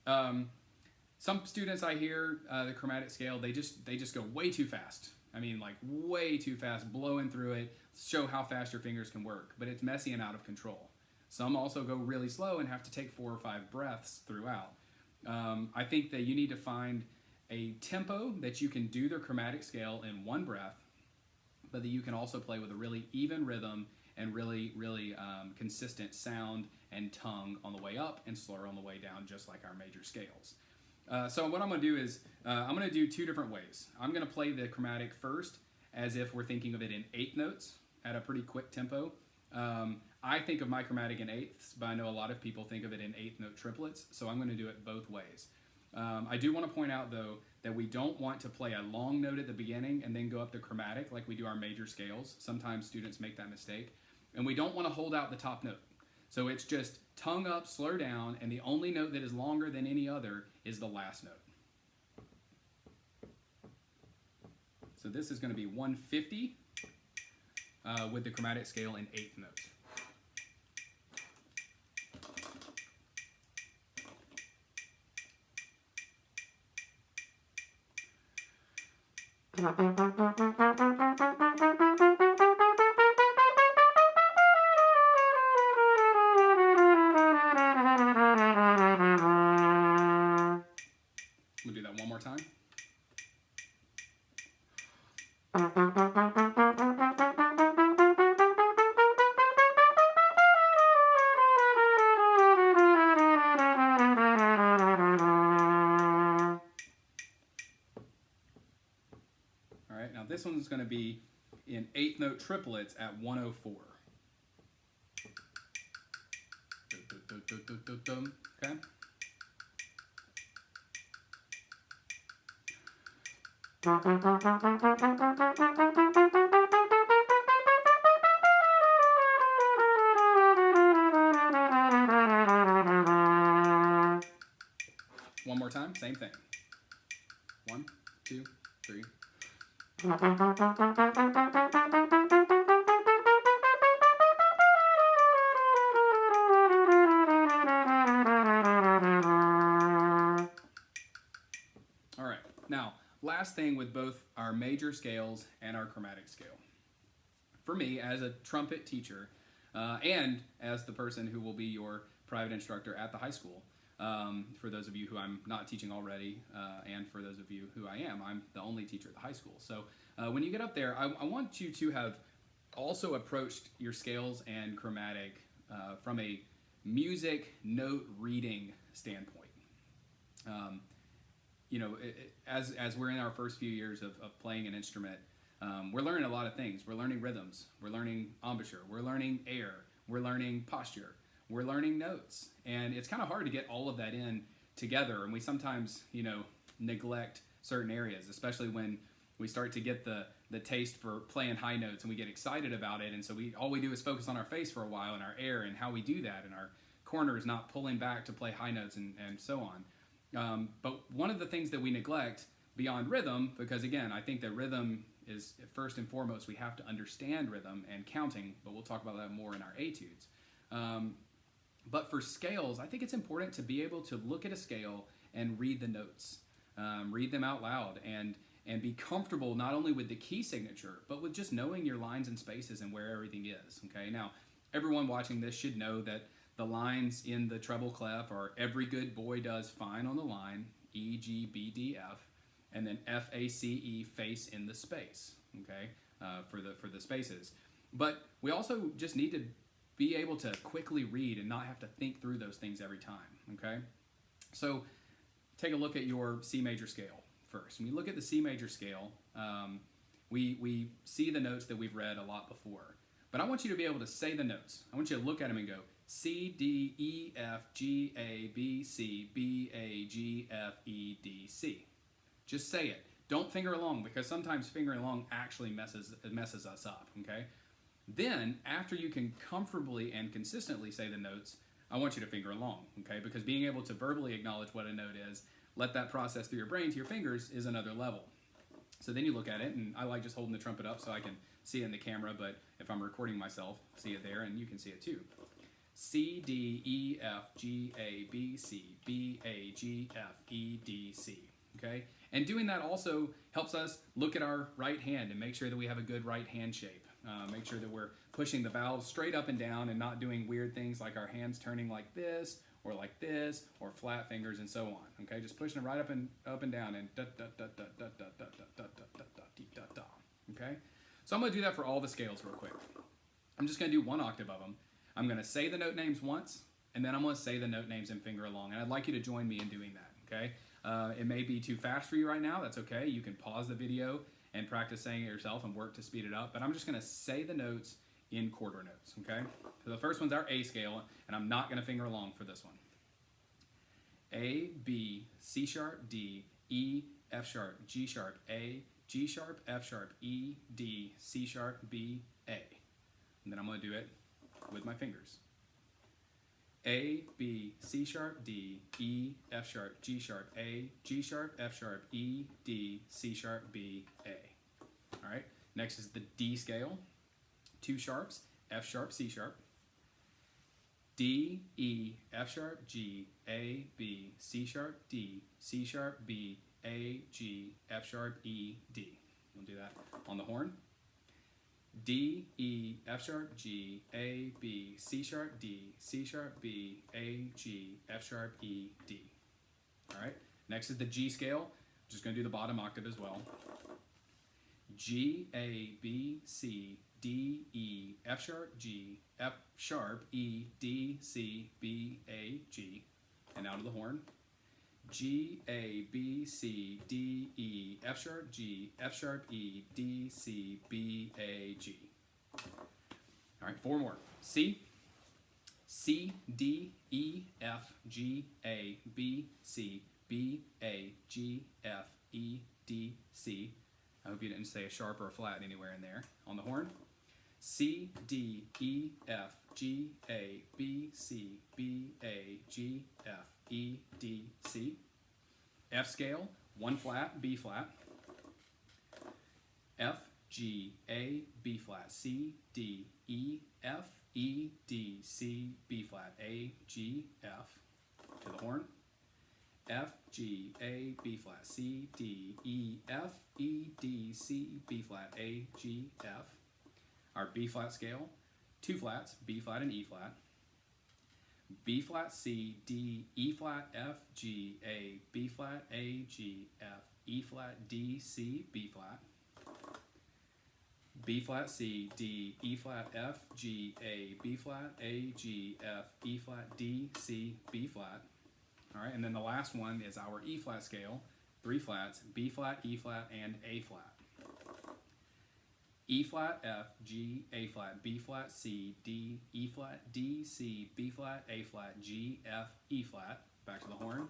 [SPEAKER 1] Some students I hear, the chromatic scale, they just go way too fast. I mean, like way too fast, blowing through it, show how fast your fingers can work, but it's messy and out of control. Some also go really slow and have to take 4 or 5 breaths throughout. I think that you need to find a tempo that you can do the chromatic scale in one breath, but that you can also play with a really even rhythm and really, really consistent sound and tongue on the way up and slur on the way down, just like our major scales. So what I'm going to do is I'm going to do 2 different ways. I'm going to play the chromatic first as if we're thinking of it in 8th notes at a pretty quick tempo. I think of my chromatic in 8ths, but I know a lot of people think of it in 8th note triplets, so I'm going to do it both ways. I do want to point out, though, that we don't want to play a long note at the beginning and then go up the chromatic like we do our major scales. Sometimes students make that mistake. And we don't want to hold out the top note. So it's just tongue up, slur down, and the only note that is longer than any other is the last note. So this is going to be 150 with the chromatic scale in 8th notes. We'll do that one more time. All right, now this one's going to triplets at 104. Okay. One more time, same thing. 1, 2, 3. All right, now, last thing with both our major scales and our chromatic scale. For me, as a trumpet teacher, and as the person who will be your private instructor at the high school, for those of you who I'm not teaching already, and for those of you who I am, I'm the only teacher at the high school. So when you get up there, I want you to have also approached your scales and chromatic from a music note reading standpoint. You know, as we're in our first few years of playing an instrument, we're learning a lot of things. We're learning rhythms. We're learning embouchure. We're learning air. We're learning posture. We're learning notes. And it's kind of hard to get all of that in together. And we sometimes, you know, neglect certain areas, especially when we start to get the taste for playing high notes and we get excited about it. And so all we do is focus on our face for a while and our air and how we do that, and our corners not pulling back to play high notes and so on. But one of the things that we neglect beyond rhythm, because again, I think that rhythm is first and foremost, we have to understand rhythm and counting, but we'll talk about that more in our etudes. But for scales, I think it's important to be able to look at a scale and read the notes, read them out loud, and be comfortable not only with the key signature, but with just knowing your lines and spaces and where everything is. Okay, now everyone watching this should know that the lines in the treble clef are every good boy does fine on the line, E, G, B, D, F, and then F, A, C, E, face in the space, okay, for the spaces. But we also just need to be able to quickly read and not have to think through those things every time, okay? So take a look at your C major scale first. When you look at the C major scale, we see the notes that we've read a lot before. But I want you to be able to say the notes. I want you to look at them and go, C, D, E, F, G, A, B, C, B, A, G, F, E, D, C. Just say it. Don't finger along, because sometimes fingering along actually messes us up, okay? Then, after you can comfortably and consistently say the notes, I want you to finger along, okay? Because being able to verbally acknowledge what a note is, let that process through your brain to your fingers, is another level. So then you look at it, and I like just holding the trumpet up so I can see it in the camera, but if I'm recording myself, see it there, and you can see it too. C, D, E, F, G, A, B, C, B, A, G, F, E, D, C, okay? And doing that also helps us look at our right hand and make sure that we have a good right hand shape. Make sure that we're pushing the valves straight up and down and not doing weird things like our hands turning like this, or flat fingers and so on. Okay, just pushing it right up and down and da da da da da da da da da da da da. Okay, so I'm going to do that for all the scales real quick. I'm just going to do one octave of them. I'm going to say the note names once, and then I'm going to say the note names and finger along. And I'd like you to join me in doing that. Okay, it may be too fast for you right now. That's okay. You can pause the video and practice saying it yourself and work to speed it up. But I'm just going to say the notes in quarter notes, okay? So the first one's our A scale, and I'm not going to finger along for this one. A, B, C sharp, D, E, F sharp, G sharp, A, G sharp, F sharp, E, D, C sharp, B, A. And then I'm going to do it with my fingers. A, B, C sharp, D, E, F sharp, G sharp, A, G sharp, F sharp, E, D, C sharp, B, A. All right, next is the D scale. 2 sharps, F sharp, C sharp. D, E, F sharp, G, A, B, C sharp, D, C sharp, B, A, G, F sharp, E, D. We'll do that on the horn. D, E, F sharp, G, A, B, C sharp, D, C sharp, B, A, G, F sharp, E, D. All right, next is the G scale. I'm just going to do the bottom octave as well. G, A, B, C, D, E, F sharp, G, F sharp, E, D, C, B, A, G. And now to the horn. G, A, B, C, D, E, F sharp, G, F sharp, E, D, C, B, A, G. 4 more. C, C, D, E, F, G, A, B, C, B, A, G, F, E, D, C. I hope you didn't say a sharp or a flat anywhere in there. On the horn. C, D, E, F, G, A, B, C, B, A, G, F, E, D, C. F scale, 1 flat, B flat. F, G, A, B flat, C, D, E, F, E, D, C, B flat, A, G, F. To the horn. F, G, A, B flat, C, D, E, F, E, D, C, B flat, A, G, F. Our B flat scale, 2 flats, B flat and E flat. B flat, C, D, E flat, F, G, A, B flat, A, G, F, E flat, D, C, B flat. B flat, C, D, E flat, F, G, A, B flat, A, G, F, E flat, D, C, B flat. All right, and then the last one is our E flat scale, 3 flats, B flat, E flat, and A flat. E flat, F, G, A flat, B flat, C, D, E flat, D, C, B flat, A flat, G, F, E flat. Back to the horn.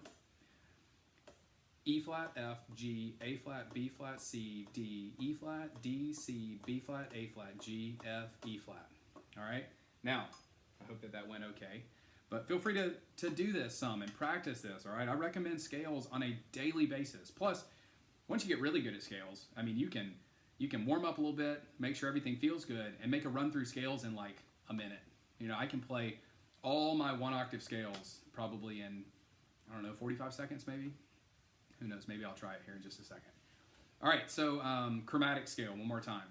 [SPEAKER 1] E flat, F, G, A flat, B flat, C, D, E flat, D, C, B flat, A flat, G, F, E flat. All right, now, I hope that went okay. But feel free to do this some and practice this, all right? I recommend scales on a daily basis. Plus, once you get really good at scales, I mean, you can warm up a little bit, make sure everything feels good, and make a run through scales in like a minute. You know, I can play all my 1 octave scales probably in, I don't know, 45 seconds maybe. Who knows? Maybe I'll try it here in just a second. All right, so chromatic scale, one more time.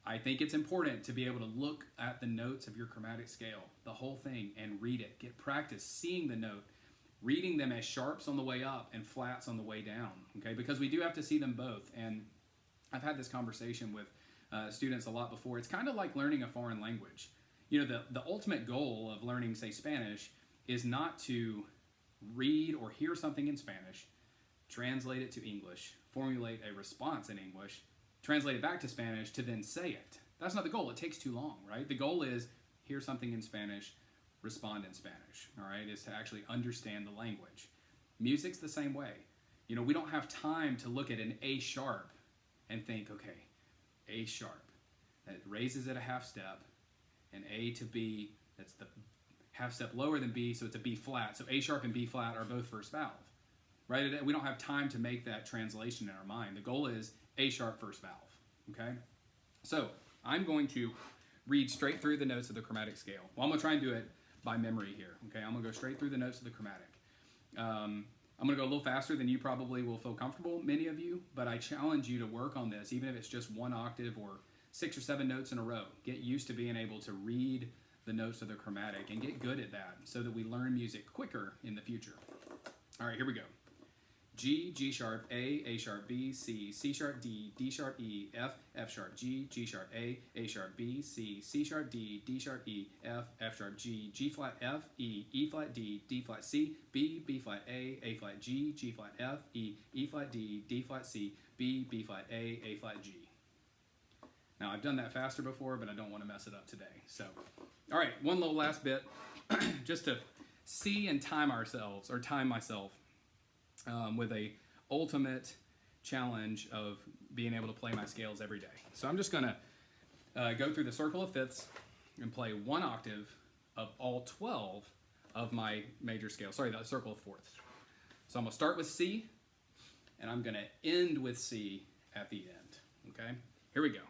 [SPEAKER 1] I think it's important to be able to look at the notes of your chromatic scale, the whole thing, and read it. Get practice seeing the note, reading them as sharps on the way up and flats on the way down, okay? Because we do have to see them both. And I've had this conversation with students a lot before. It's kind of like learning a foreign language. You know, the ultimate goal of learning, say, Spanish is not to read or hear something in Spanish, translate it to English, formulate a response in English, translate it back to Spanish to then say it. That's not the goal. It takes too long, right? The goal is hear something in Spanish, respond in Spanish, all right? Is to actually understand the language. Music's the same way. You know, we don't have time to look at an A sharp and think, okay, A sharp, that raises it a half step, and A to B, that's the half step lower than B, so it's a B flat. So A sharp and B flat are both first valve, right? We don't have time to make that translation in our mind. The goal is A sharp first valve, okay? So I'm going to read straight through the notes of the chromatic scale. Well, I'm going to try and do it by memory here, okay? I'm going to go straight through the notes of the chromatic. I'm going to go a little faster than you probably will feel comfortable, many of you, but I challenge you to work on this, even if it's just 1 octave or 6 or 7 notes in a row. Get used to being able to read the notes of the chromatic and get good at that so that we learn music quicker in the future. All right, here we go. G, G sharp, A sharp, B, C sharp, D sharp, E, F sharp, G sharp, A sharp, B, C sharp, D sharp, E, F sharp, G flat, F, E flat, D flat, C, B flat, A flat, G flat, F, E flat, D flat, C, B flat, A flat, G. Now, I've done that faster before, but I don't want to mess it up today. So, all right, one little last bit, just to see and time myself with a ultimate challenge of being able to play my scales every day. So I'm just going to go through the circle of fifths and play 1 octave of all 12 of my major scales. Sorry, the circle of fourths. So I'm going to start with C, and I'm going to end with C at the end. Okay? Here we go.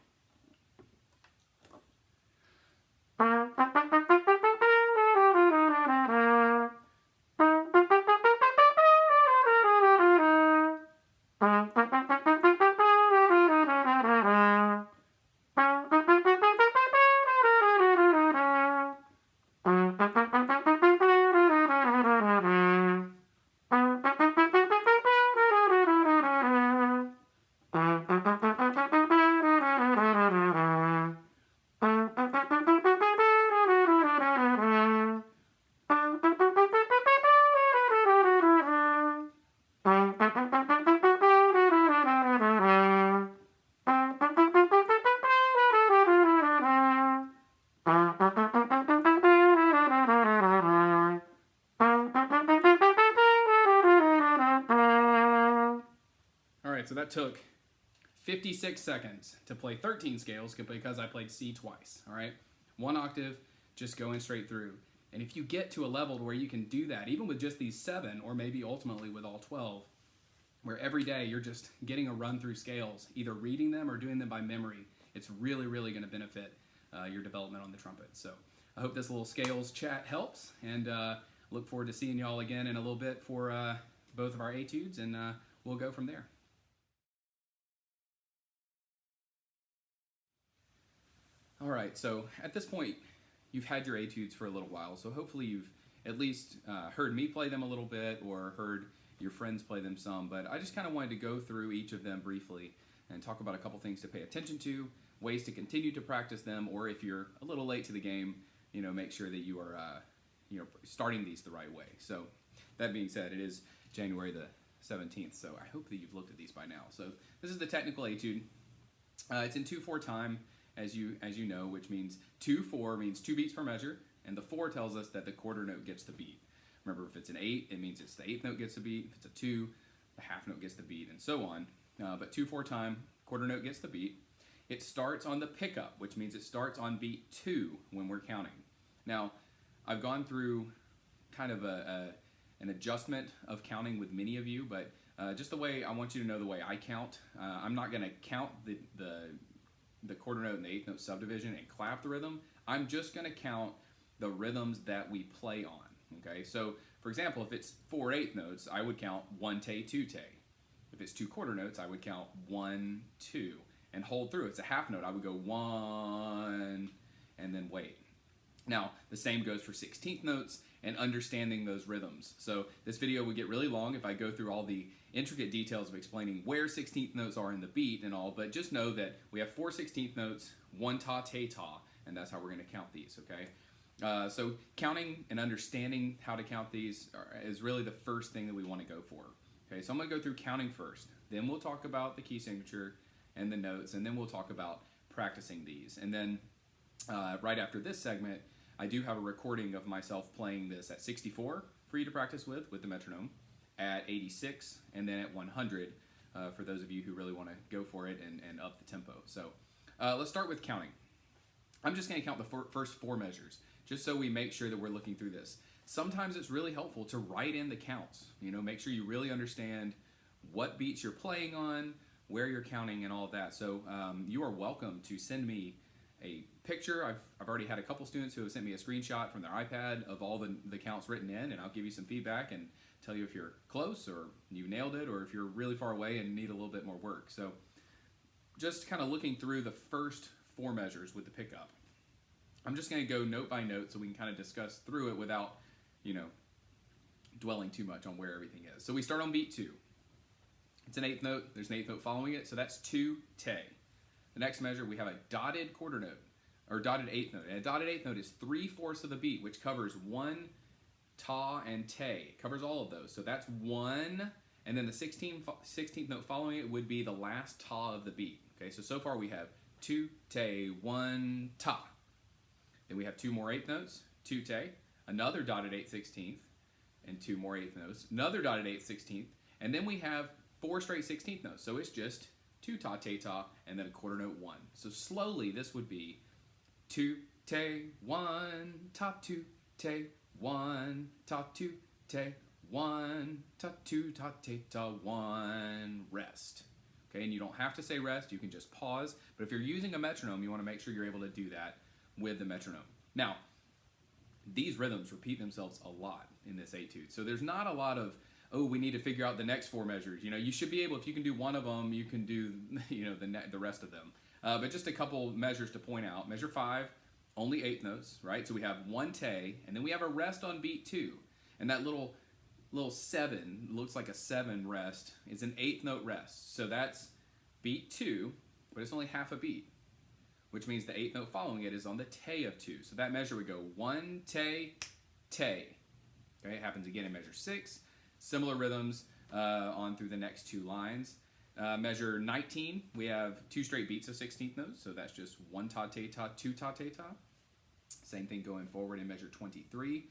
[SPEAKER 1] That took 56 seconds to play 13 scales because I played C twice, all right? 1 octave, just going straight through. And if you get to a level where you can do that, even with just these 7, or maybe ultimately with all 12, where every day you're just getting a run through scales, either reading them or doing them by memory, it's really, really going to benefit your development on the trumpet. So I hope this little scales chat helps, and look forward to seeing y'all again in a little bit for both of our etudes, and we'll go from there. All right, so at this point, you've had your etudes for a little while, so hopefully you've at least heard me play them a little bit or heard your friends play them some, but I just kind of wanted to go through each of them briefly and talk about a couple things to pay attention to, ways to continue to practice them, or if you're a little late to the game, make sure that you are starting these the right way. So that being said, it is January the 17th, so I hope that you've looked at these by now. So this is the technical etude. It's in 2/4 time, as you know, which means 2/4 means 2 beats per measure, and the 4 tells us that the quarter note gets the beat. Remember, if it's an 8, it means it's the 8th note gets the beat. If it's a 2, the half note gets the beat, and so on. But 2/4 time, quarter note gets the beat. It starts on the pickup, which means it starts on beat 2 when we're counting. Now, I've gone through kind of an adjustment of counting with many of you, but just the way I want you to know the way I count. I'm not going to count the quarter note and the 8th note subdivision and clap the rhythm. I'm just going to count the rhythms that we play on. Okay, so for example, if it's 4 8th notes, I would count 1 tay, 2 tay. If it's 2 quarter notes, I would count 1 2 and hold through. It's a half note, I would go 1 and then wait. Now, the same goes for 16th notes and understanding those rhythms. So this video would get really long if I go through all the intricate details of explaining where 16th notes are in the beat and all, but just know that we have 4 16th notes, 1 ta, tay, ta, and that's how we're going to count these, okay? So counting and understanding how to count these is really the first thing that we want to go for. Okay, so I'm going to go through counting first. Then we'll talk about the key signature and the notes, and then we'll talk about practicing these. And then right after this segment, I do have a recording of myself playing this at 64 for you to practice with the metronome, at 86, and then at 100 for those of you who really want to go for it and up the tempo. So let's start with counting. I'm just going to count the first 4 measures, just so we make sure that we're looking through this. Sometimes it's really helpful to write in the counts. Make sure you really understand what beats you're playing on, where you're counting, and all of that. So you are welcome to send me a picture. I've already had a couple students who have sent me a screenshot from their iPad of all the counts written in, and I'll give you some feedback and tell you if you're close or you nailed it, or if you're really far away and need a little bit more work. So just kind of looking through the first 4 measures with the pickup. I'm just going to go note by note so we can kind of discuss through it without, dwelling too much on where everything is. So we start on beat 2. It's an 8th note. There's an 8th note following it, so that's 2 tay. The next measure, we have a dotted quarter note, or dotted 8th note. And a dotted 8th note is 3/4 of the beat, which covers 1 ta and tay. It covers all of those. So that's 1, and then the 16th note following it would be the last ta of the beat. Okay, so far we have 2 tay, 1 ta. Then we have 2 more 8th notes, 2 tay, another dotted 8/16th, and 2 more 8th notes, another dotted 8/16th, and then we have 4 straight 16th notes. So it's just 2 ta, tay, ta, and then a quarter note 1. So slowly this would be 2 tay, 1 ta, 2 tay, 1 ta, 2 tay, 1 ta, 2 ta, tay, ta, 1 rest. Okay, and you don't have to say rest, you can just pause, but if you're using a metronome, you want to make sure you're able to do that with the metronome. Now, these rhythms repeat themselves a lot in this etude, so there's not a lot of, we need to figure out the next 4 measures. You should be able, if you can do one of them, you can do the rest of them. But just a couple measures to point out. Measure 5, only 8th notes, right? So we have 1 tay, and then we have a rest on beat 2, and that little 7 looks like a 7 rest. It's an 8th note rest, so that's beat 2, but it's only half a beat, which means the 8th note following it is on the tay of 2. So that measure would go 1 tay, tay. Okay, it happens again in measure 6. Similar rhythms on through the next 2 lines. Measure 19, we have 2 straight beats of 16th notes, so that's just 1 ta, tay, ta, 2 ta, tay, ta. Same thing going forward in measure 23.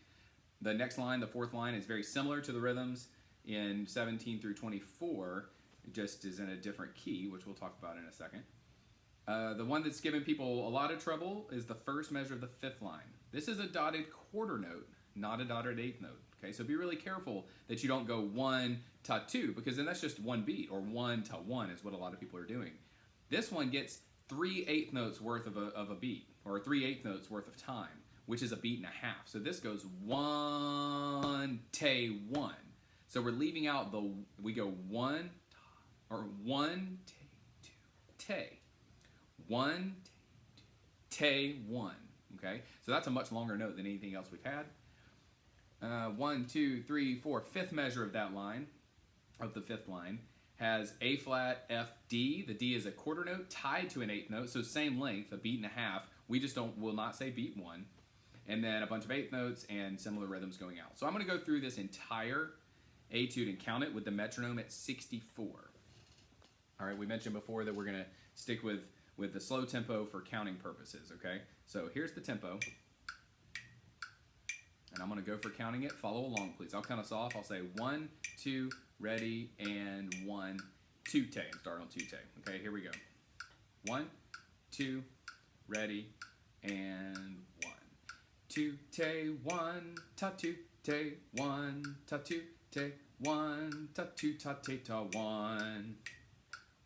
[SPEAKER 1] The next line, the 4th line, is very similar to the rhythms in 17 through 24. It just is in a different key, which we'll talk about in a second. The one that's given people a lot of trouble is the first measure of the fifth line. This is a dotted quarter note, not a dotted eighth note. Okay, so be really careful that you don't go 1 to 2, because then that's just one beat, or 1 to 1 is what a lot of people are doing. This one gets 3/8 notes worth of a beat, or 3/8 notes worth of time, which is a beat and a half. So this goes 1 te 1. So we're leaving out we go 1 or 1 te 2 te 1 te 1. Okay, so that's a much longer note than anything else we've had. 1, 2, 3, 4. Fifth measure of that line, of the fifth line, has A flat, F, D. The D is a quarter note tied to an eighth note, so same length, a beat and a half. We just will not say beat 1. And then a bunch of eighth notes and similar rhythms going out. So I'm going to go through this entire etude and count it with the metronome at 64. All right, we mentioned before that we're going to stick with the slow tempo for counting purposes, okay? So here's the tempo. And I'm going to go for counting it. Follow along, please. I'll count us off. I'll say 1, 2, ready, and 1, 2 te. And start on 2 te. Okay, here we go. 1, 2, ready, and 1. 2 te, 1, ta 2 te, 1, ta 2 te, 1, ta 2 ta te ta 1.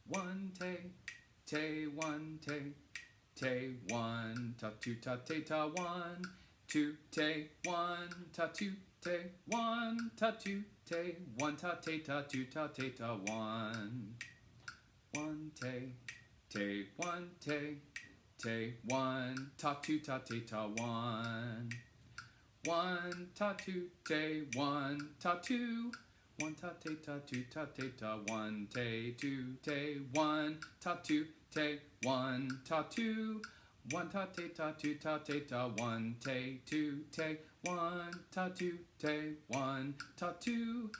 [SPEAKER 1] 1 te, 1 te, 1, ta 2 ta te ta 1. 2 te, 1 ta 2 te, 1 ta 2 te, 1 ta te ta 2 ta te ta 1. 1 te, 1 te, 1 ta 2 ta te ta 1. 1 ta 2 te, 1 ta 2. 1 ta te ta 2 ta te ta 1 te 2 te 1 ta 2 te 1 ta 2. 1 ta te ta 2 ta te ta 1 te 2 te 1 ta 2 te 1 ta 2.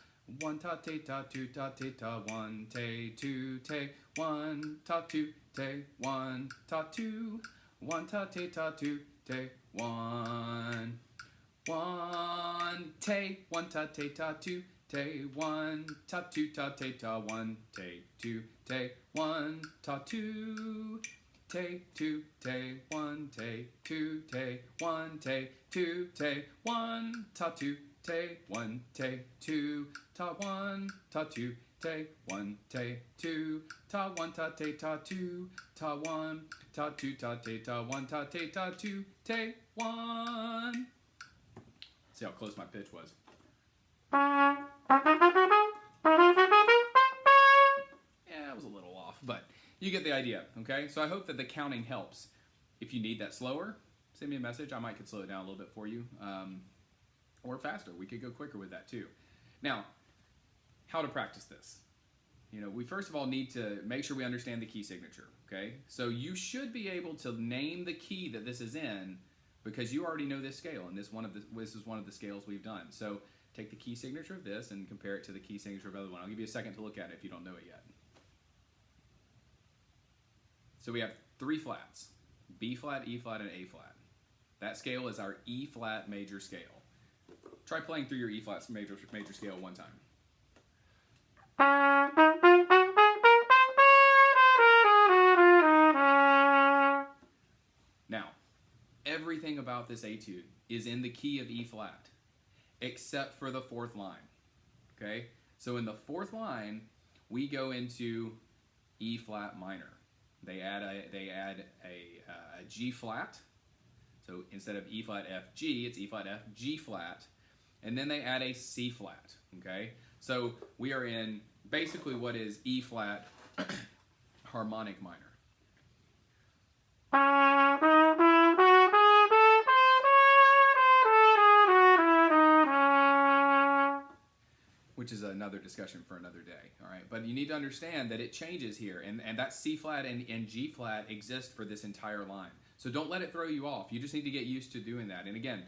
[SPEAKER 1] 1 ta te ta 2 ta te ta 1 te 2 te 1 ta 2 te 1 ta 2. 1 ta te ta 2 te 1. 1 te 1 ta te ta 2 te 1 ta 2 ta te ta 1 te 2 te 1 ta 2. Te, 2, te, 1, te, 2, te, 1, te, 2, te, 1, ta 2, te, 1, te, 2, ta 1, ta 2, te, 1, te, 2, ta 1, ta te, ta 2, ta 1, ta 2, ta te, ta 1, ta te, ta 2, te, 1. See how close my pitch was. Yeah, it was a little off, but you get the idea, okay? So I hope that the counting helps. If you need that slower, send me a message. I could slow it down a little bit for you. Or faster. We could go quicker with that too. Now, how to practice this? We first of all need to make sure we understand the key signature, okay? So you should be able to name the key that this is in because you already know this scale, and this is one of the scales we've done. So take the key signature of this and compare it to the key signature of the other one. I'll give you a second to look at it if you don't know it yet. So we have 3 flats, B flat, E flat, and A flat. That scale is our E flat major scale. Try playing through your E flat major scale one time. Now, everything about this etude is in the key of E flat, except for the 4th line. Okay? So in the 4th line, we go into E flat minor. They add a G flat. So instead of E flat F G, it's E flat F G flat, and then they add a C flat. Okay, so we are in basically what is E flat harmonic minor. Which is another discussion for another day, all right? But you need to understand that it changes here, and that C flat and G flat exist for this entire line. So don't let it throw you off. You just need to get used to doing that. And again,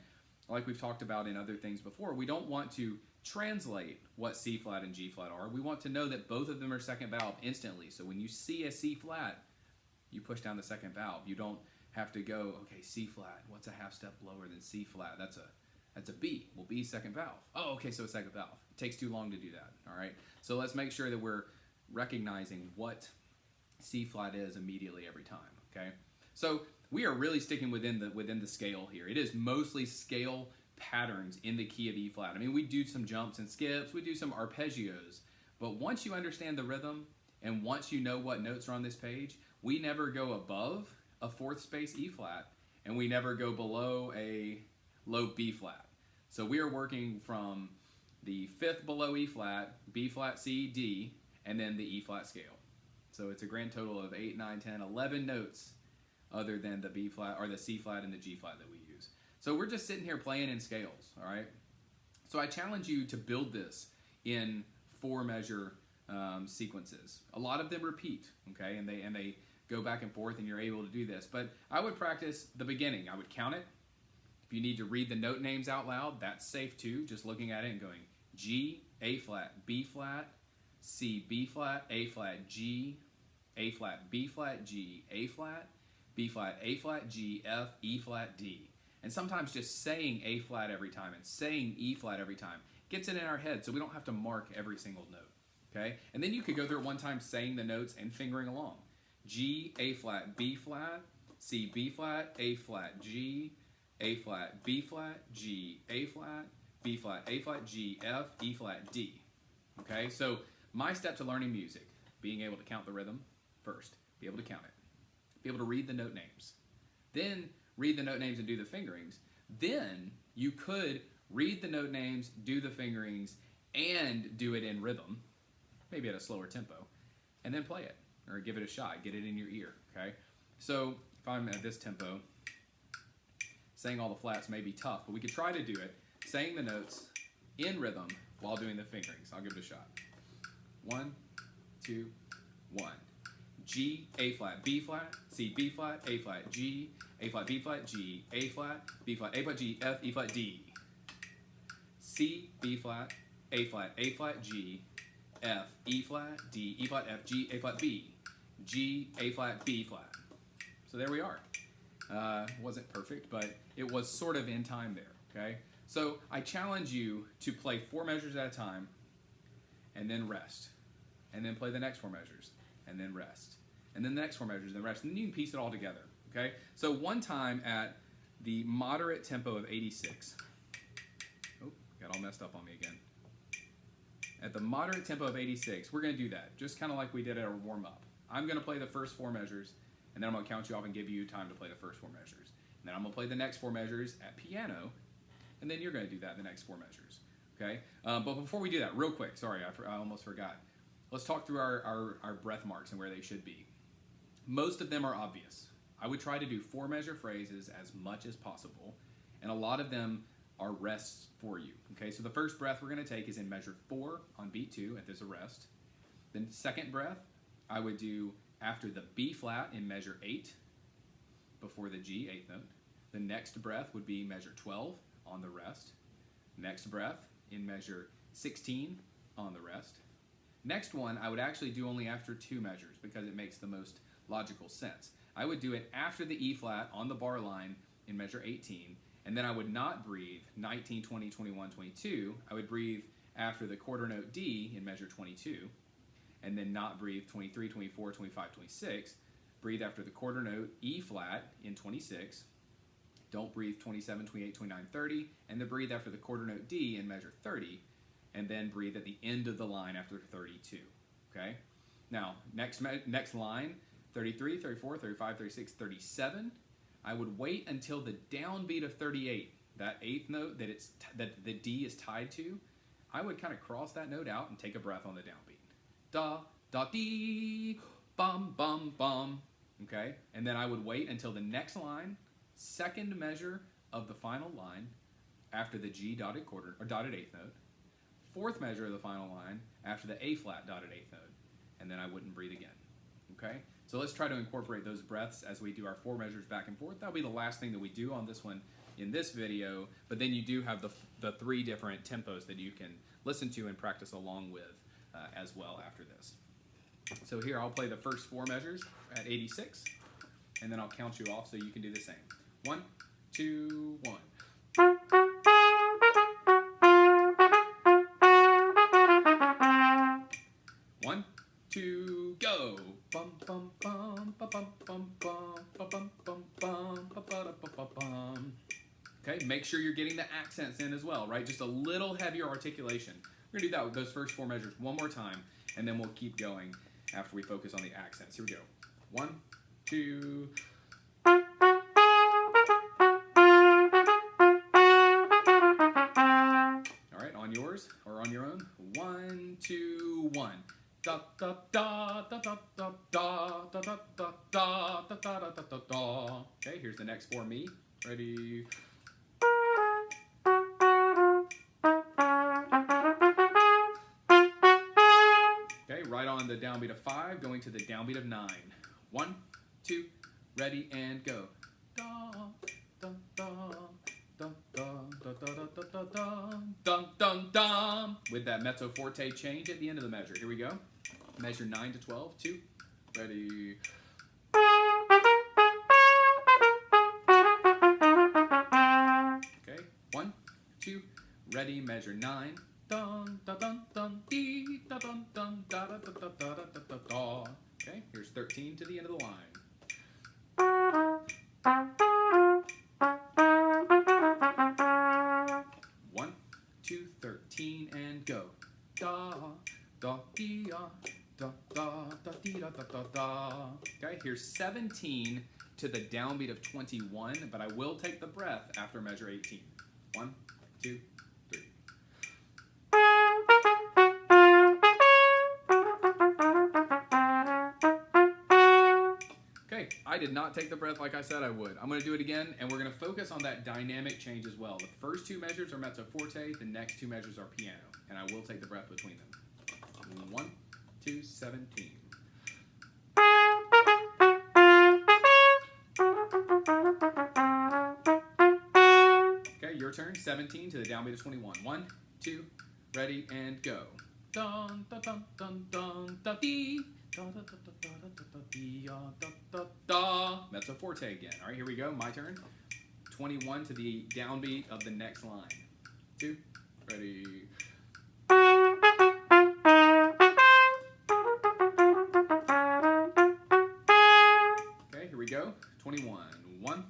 [SPEAKER 1] like we've talked about in other things before, we don't want to translate what C flat and G flat are. We want to know that both of them are second valve instantly. So when you see a C flat, you push down the second valve. You don't have to go, okay, C flat, what's a half step lower than C flat? That's a B. Well, B second valve. Oh, okay, so a second valve. It takes too long to do that, all right? So let's make sure that we're recognizing what C flat is immediately every time, okay? So we are really sticking within the scale here. It is mostly scale patterns in the key of E flat. I mean, we do some jumps and skips, we do some arpeggios, but once you understand the rhythm and once you know what notes are on this page, we never go above a fourth space E flat and we never go below a low B flat. So we are working from the fifth below E flat, B flat, C, D, and then the E flat scale. So it's a grand total of 8, 9, 10, 11 notes other than the B flat or the C flat and the G flat that we use. So we're just sitting here playing in scales, all right? So I challenge you to build this in 4-measure sequences. A lot of them repeat, okay, and they go back and forth, and you're able to do this. But I would practice the beginning. I would count it. If you need to read the note names out loud, that's safe too. Just looking at it and going G, A flat, B flat, C, B flat, A flat, G, A flat, B flat, G, A flat, B flat, A flat, G, F, E flat, D. And sometimes just saying A flat every time and saying E flat every time gets it in our head so we don't have to mark every single note, okay? And then you could go through it one time saying the notes and fingering along. G, A flat, B flat, C, B flat, A flat, G, A flat, B flat, G, A flat, B flat, A flat, G, F, E flat, D. Okay, so my step to learning music, being able to count the rhythm first, be able to count it, be able to read the note names, then read the note names and do the fingerings. Then you could read the note names, do the fingerings, and do it in rhythm, maybe at a slower tempo, and then play it or give it a shot, get it in your ear, okay? So if I'm at this tempo, saying all the flats may be tough, but we could try to do it, saying the notes in rhythm while doing the fingerings. I'll give it a shot. 1, 2, 1. G, A flat, B flat, C, B flat, A flat, G, A flat, B flat, G, A flat, B flat, A flat, G, F, E flat, D. C, B flat, A flat, G, F, E flat, D, E flat, F, G, A flat, B. G, A flat, B flat. So there we are. Wasn't perfect, but it was sort of in time there, okay? So I challenge you to play 4 measures at a time and then rest. And then play the next 4 measures and then rest. And then the next 4 measures and then rest. And then you can piece it all together, okay? So one time at the moderate tempo of 86. Oh, got all messed up on me again. At the moderate tempo of 86, we're going to do that, just kind of like we did at our warm-up. I'm going to play the first 4 measures, and then I'm going to count you off and give you time to play the first 4 measures. And then I'm going to play the next 4 measures at piano, and then you're going to do that the next 4 measures, okay? But before we do that, real quick, sorry, I almost forgot. Let's talk through our breath marks and where they should be. Most of them are obvious. I would try to do 4-measure phrases as much as possible, and a lot of them are rests for you, okay? So the first breath we're going to take is in measure 4 on beat 2, and there's a rest. Then second breath, I would do after the B flat in measure 8, before the G, 8th note. The next breath would be measure 12 on the rest. Next breath in measure 16 on the rest. Next one, I would actually do only after 2 measures because it makes the most logical sense. I would do it after the E flat on the bar line in measure 18, and then I would not breathe 19, 20, 21, 22. I would breathe after the quarter note D in measure 22, and then not breathe 23, 24, 25, 26. Breathe after the quarter note E flat in 26. Don't breathe 27, 28, 29, 30, and then breathe after the quarter note D in measure 30, and then breathe at the end of the line after 32, okay? Now, next line, 33, 34, 35, 36, 37. I would wait until the downbeat of 38, that 8th note that the D is tied to. I would kind of cross that note out and take a breath on the downbeat. Da, da, dee, bum, bum, bum, okay? And then I would wait until the next line, second measure of the final line, after the G dotted quarter, or dotted 8th note, 4th measure of the final line, after the A flat dotted 8th note, and then I wouldn't breathe again, okay? So let's try to incorporate those breaths as we do our 4 measures back and forth. That'll be the last thing that we do on this one in this video, but then you do have the 3 different tempos that you can listen to and practice along with as well after this. So here I'll play the first 4 measures at 86, and then I'll count you off so you can do the same. 1, 2, 1. 1, 2, bum. Okay, make sure you're getting the accents in as well, right? Just a little heavier articulation. We're gonna do that with those first 4 measures one more time, and then we'll keep going after we focus on the accents. Here we go. 1, 2. All right, on yours or on your own. 1, 2, 1. Da da da da da da da da da da da da da da da da. Okay, here's the next 4 me. Ready? Okay, right on the downbeat of 5, going to the downbeat of 9. 1, 2, ready, and go. Da da da da da da da da da da dum dum dum. With that mezzo forte change at the end of the measure. Here we go. Measure 9 to 12. 2, ready. Okay, 1, 2, ready. Measure 9. Dun dun dun dun dee dun dun dun da da da da da da da da. Okay, here's 13 to the end of the line. One, 2, 13, and go. Da da dee da da da da dee da da da da. Okay, here's 17 to the downbeat of 21, but I will take the breath after measure 18. 1, 2, 3. Okay, I did not take the breath like I said I would. I'm going to do it again, and we're going to focus on that dynamic change as well. The first 2 measures are mezzo forte, the next 2 measures are piano, and I will take the breath between them. 1, 2, 17. Okay, your turn. 17 to the downbeat of 21. 1, 2, ready, and go. Dun dun dun dun dun da dee. Da da da da da da da dee da da da. Mezzo forte again. All right, here we go. My turn. 21 to the downbeat of the next line. 2, ready. Okay, here we go. 21. 1,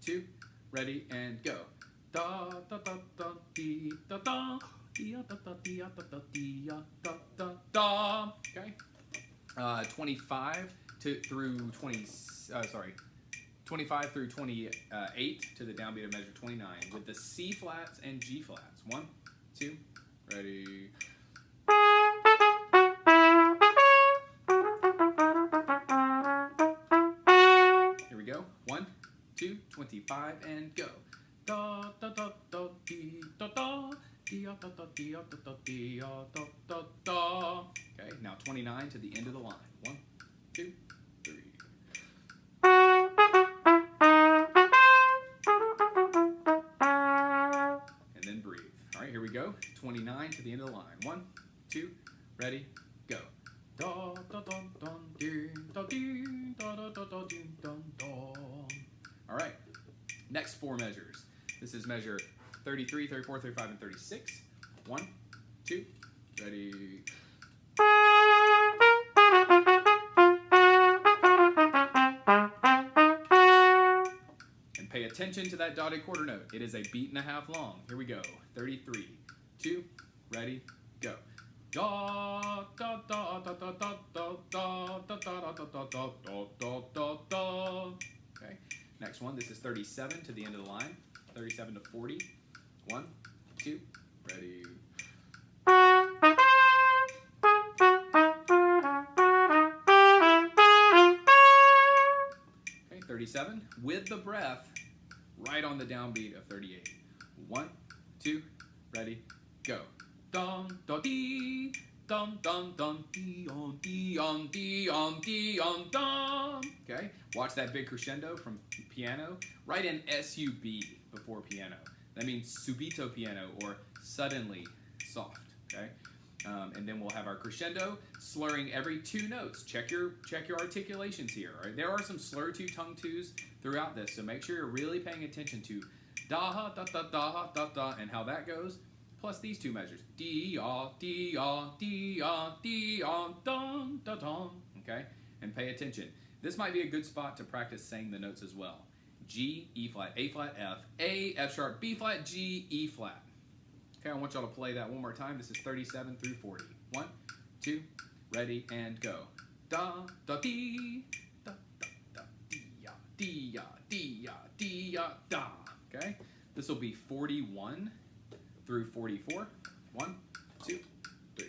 [SPEAKER 1] 2, ready, and go. Da da da da dee da da. Dee da da dee da da dee da da da. Okay. 25 through 25 through 28 to the downbeat of measure 29 with the C flats and G flats. 1, 2, ready. Here we go. 1, 2, 25, and go. Da da da da dee da da. Okay, now 29 to the end of the line. 1, 2, 3. And then breathe. All right, here we go. 29 to the end of the line. 1, 2, ready, go. Da da da da dee da dee da da da da dee da da. All right, next 4 measures. This is measure 33, 34, 35, and 36. 1, 2, ready. And pay attention to that dotted quarter note. It is a beat and a half long. Here we go. 33, 2, ready, go. Da da da da da da da da da da da da da da da da. Okay. Next one. This is 37 to the end of the line. 37 to 40. 1, 2, ready. Okay, 37 with the breath right on the downbeat of 38. 1, 2, ready, go. Dum da dee, dum dum dum dee on dee on dee on dee on dum. Okay, watch that big crescendo from piano. Write an SUB before piano. That means subito piano, or suddenly soft. Okay, and then we'll have our crescendo slurring every 2 notes. Check your articulations here. All right, there are some slur 2 tongue 2s throughout this, so make sure you're really paying attention to da da da da da da and how that goes. Plus these 2 measures, dee-ah, dee-ah, dee-ah, dee-ah, dum, da-dum, okay? And pay attention. This might be a good spot to practice saying the notes as well. G, E flat, A flat, F, A, F sharp, B flat, G, E flat. Okay, I want y'all to play that one more time. This is 37 through 40. 1, 2, ready, and go. Da, da, dee, da, da, da, dee, ya, dee, ya, dee, ya, dee, ya, da. Okay, this will be 41 through 44. 1, 2, 3.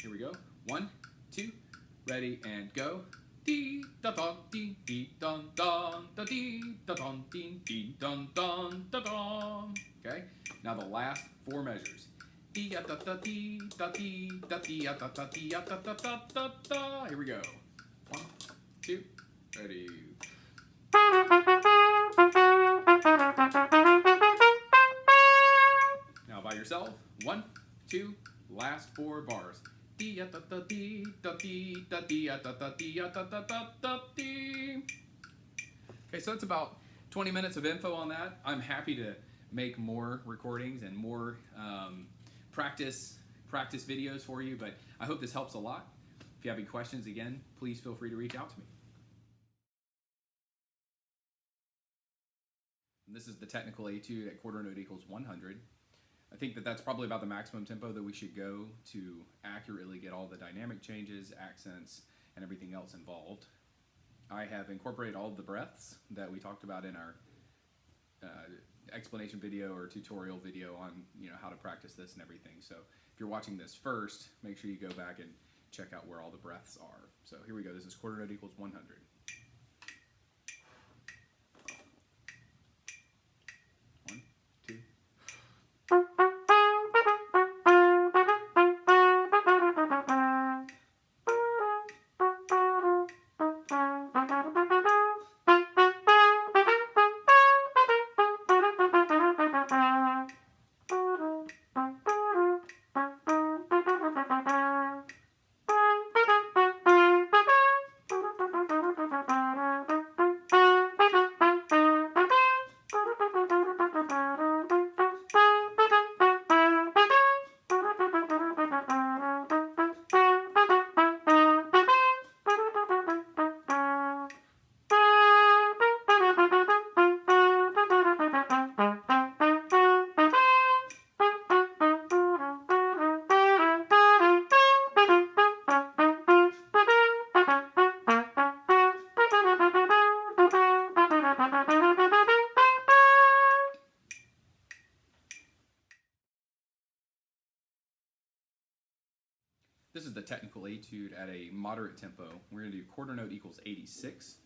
[SPEAKER 1] Here we go. 1, 2, ready, and go. Dee da da dee dee dun dun da dee da dun dee dee dun dun da dun. Okay. Now the last 4 measures. Dee da da da dee da dee da dee da da dee da da da da da. Here we go. 1, 2, ready. Now by yourself. 1, 2, last 4 bars. Okay, so it's about 20 minutes of info on that. I'm happy to make more recordings and more practice videos for you, but I hope this helps a lot. If you have any questions, again, please feel free to reach out to me. And this is the technical etude at quarter note equals 100. I think that that's probably about the maximum tempo that we should go to accurately get all the dynamic changes, accents, and everything else involved. I have incorporated all of the breaths that we talked about in our explanation video or tutorial video on how to practice this and everything. So if you're watching this first, make sure you go back and check out where all the breaths are. So here we go. This is quarter note equals 100. This is the technical etude at a moderate tempo. We're going to do quarter note equals 86.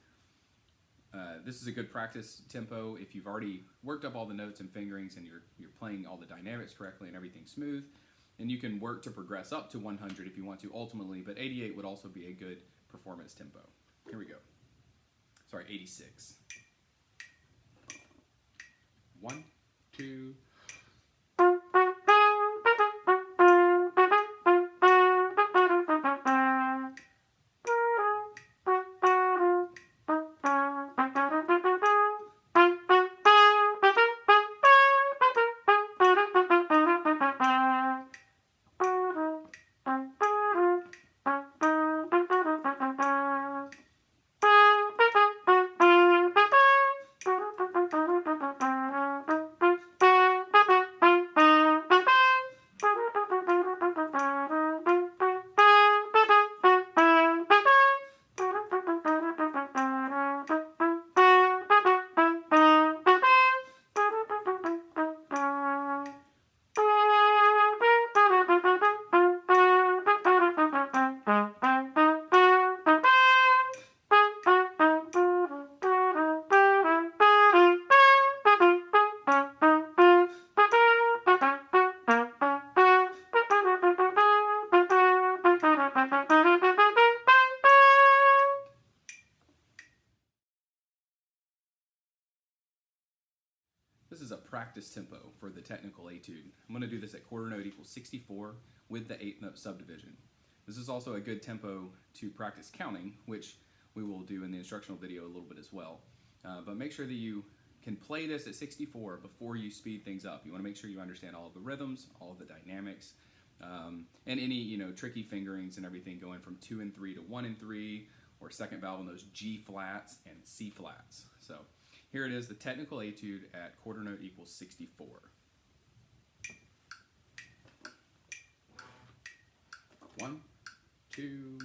[SPEAKER 1] This is a good practice tempo if you've already worked up all the notes and fingerings and you're playing all the dynamics correctly and everything's smooth. And you can work to progress up to 100 if you want to ultimately, but 88 would also be a good performance tempo. Here we go. Sorry, 86. 1, 2, This is a practice tempo for the technical etude. I'm going to do this at quarter note equals 64 with the 8th note subdivision. This is also a good tempo to practice counting, which we will do in the instructional video a little bit as well. But make sure that you can play this at 64 before you speed things up. You want to make sure you understand all of the rhythms, all of the dynamics, And any, you know, tricky fingerings and everything going from 2 and 3 to 1 and 3, or second valve on those G flats and C flats. So here it is, the technical etude at quarter note equals 64. One, two.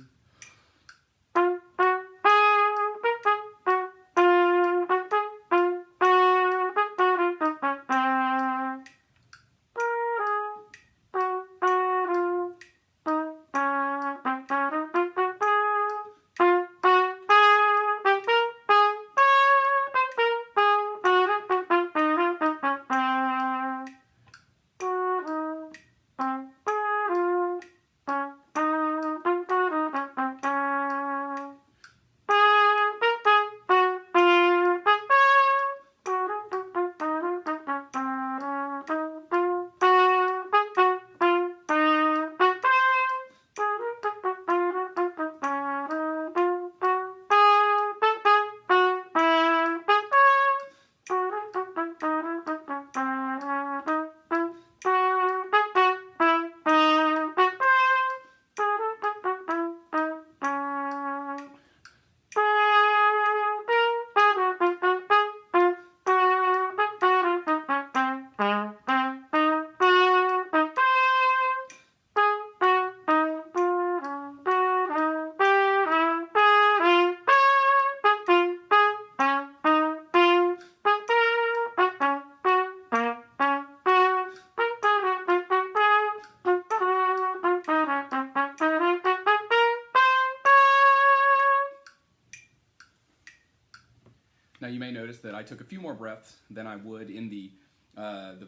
[SPEAKER 1] Now you may notice that I took a few more breaths than I would in the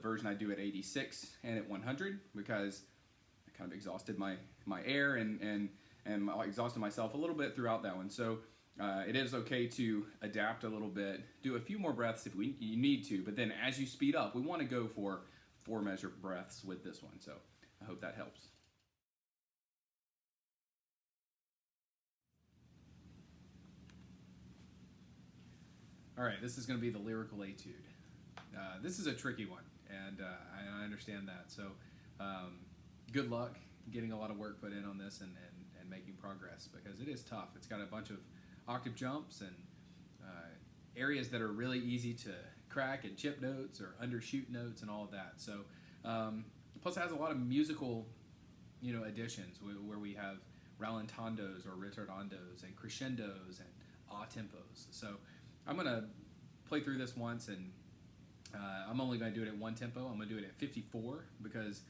[SPEAKER 1] version I do at 86 and at 100, because I kind of exhausted my air and I exhausted myself a little bit throughout that one. So it is okay to adapt a little bit, do a few more breaths if you need to, but then as you speed up, we want to go for 4 measure breaths with this one. So I hope that helps. All right, this is going to be the Lyrical Etude. This is a tricky one, and I understand that. So good luck getting a lot of work put in on this and making progress, because it is tough. It's got a bunch of octave jumps and areas that are really easy to crack, and chip notes or undershoot notes and all of that. So plus it has a lot of musical, you know, additions where we have rallentandos or ritardandos and crescendos and a tempos. So I'm going to play through this once, and I'm only going to do it at one tempo. I'm going to do it at 54 because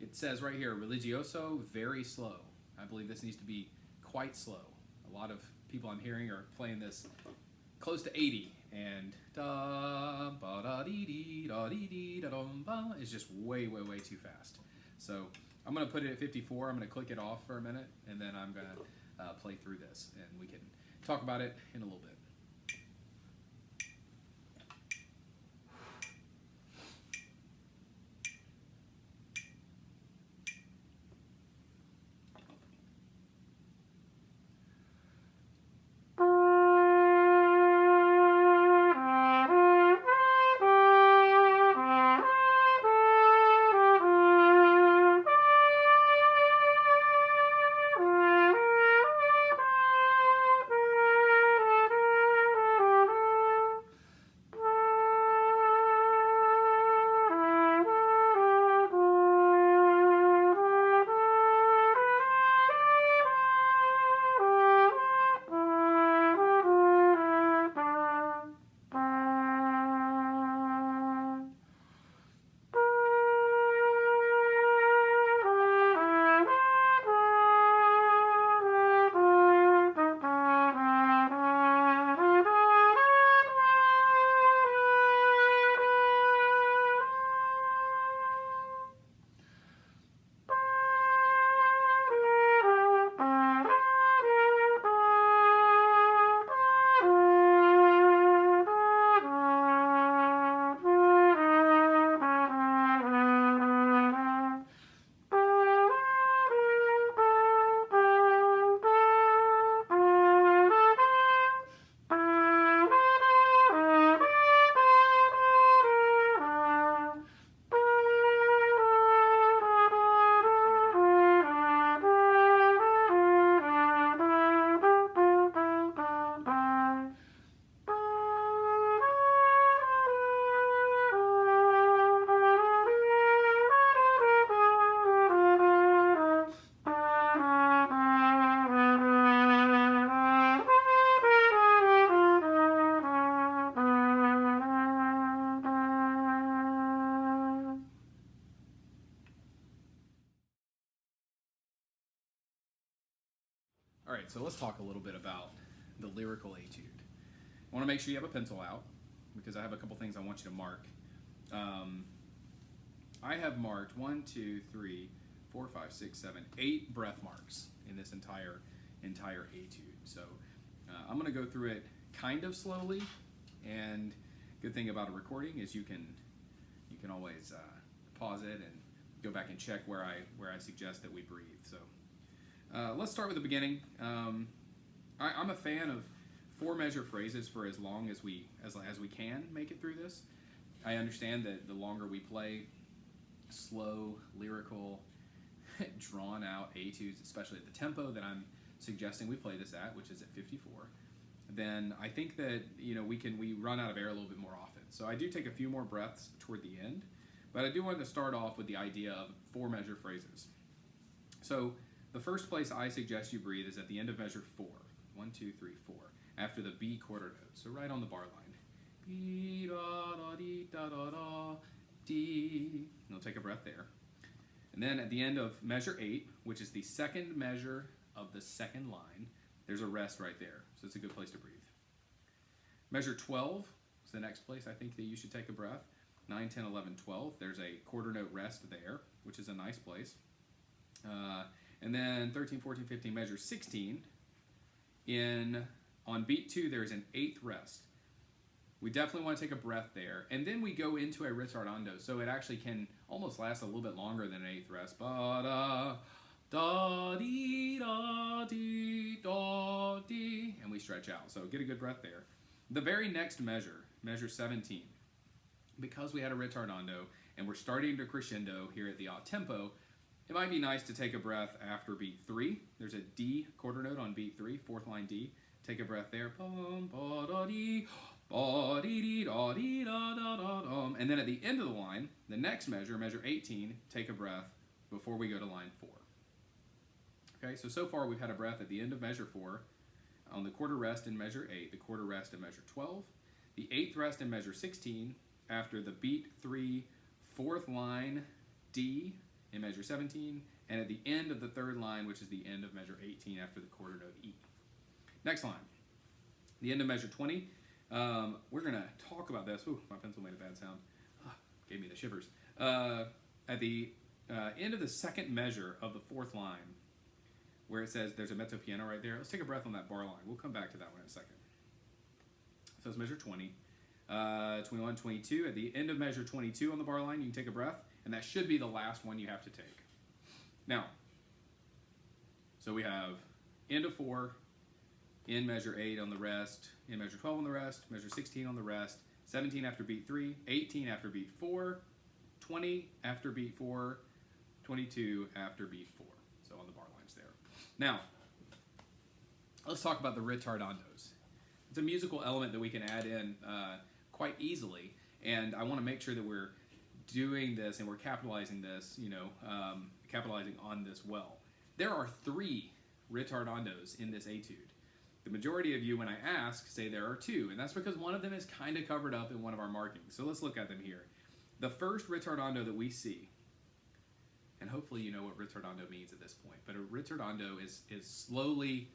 [SPEAKER 1] it says right here, religioso, very slow. I believe this needs to be quite slow. A lot of people I'm hearing are playing this close to 80, and da ba da dee dee da dee dee da dum ba is just way too fast. So I'm going to put it at 54. I'm going to click it off for a minute, and then I'm going to play through this, and we can talk about it in a little bit. right, so let's talk a little bit about the lyrical etude. I want to make sure you have a pencil out because I have a couple things I want you to mark. I have marked 1, 2, 3, 4, 5, 6, 7, 8 breath marks in this entire etude. So I'm going to go through it kind of slowly, and good thing about a recording is you can always pause it and go back and check where I suggest that we breathe. So let's start with the beginning. I'm a fan of 4 measure phrases for as long as we can make it through this. I understand that the longer we play slow, lyrical, drawn out etudes, especially at the tempo that I'm suggesting we play this at, which is at 54, then I think that we run out of air a little bit more often. So I do take a few more breaths toward the end, but I do want to start off with the idea of 4 measure phrases. So the first place I suggest you breathe is at the end of measure 4. 1, 2, 3, 4. After the B quarter note, so right on the bar line. B da da dee da da da D. And you'll take a breath there. And then at the end of measure 8, which is the second measure of the second line, there's a rest right there. So it's a good place to breathe. Measure 12 is the next place I think that you should take a breath. 9, 10, 11, 12. There's a quarter note rest there, which is a nice place. And then 13, 14, 15, measure 16. On beat 2, there's an 8th rest. We definitely want to take a breath there. And then we go into a ritardando, so it actually can almost last a little bit longer than an 8th rest. Ba da da dee da dee da dee, and we stretch out. So get a good breath there. The very next measure, measure 17, because we had a ritardando and we're starting to crescendo here at the odd tempo, it might be nice to take a breath after beat 3. There's a D quarter note on beat 3, 4th line D. Take a breath there. Bum, ba, da, dee, ba, dee, dee, da, dee, da, da, da, dum. And then at the end of the line, the next measure, measure 18, take a breath before we go to line 4. Okay, so far we've had a breath at the end of measure 4, on the quarter rest in measure 8, the quarter rest in measure 12, the 8th rest in measure 16, after the beat 3, 4th line D in measure 17, and at the end of the 3rd line, which is the end of measure 18 after the quarter note E. Next line, the end of measure 20. We're going to talk about this. Ooh, my pencil made a bad sound. Gave me the shivers. At the end of the second measure of the 4th line, where it says there's a mezzo piano right there, let's take a breath on that bar line. We'll come back to that one in a second. So it's measure 20. 21, 22. At the end of measure 22 on the bar line, you can take a breath, and that should be the last one you have to take. Now, so we have end of 4, in measure 8 on the rest, in measure 12 on the rest, measure 16 on the rest, 17 after beat 3, 18 after beat 4, 20 after beat 4, 22 after beat 4. So on the bar lines there. Now, let's talk about the ritardandos. It's a musical element that we can add in quite easily, and I want to make sure that we're doing this and we're capitalizing this, capitalizing on this well. There are 3 ritardandos in this etude. The majority of you, when I ask, say there are 2, and that's because one of them is kind of covered up in one of our markings. So let's look at them here. The first ritardando that we see, and hopefully you know what ritardando means at this point, but a ritardando is slowly,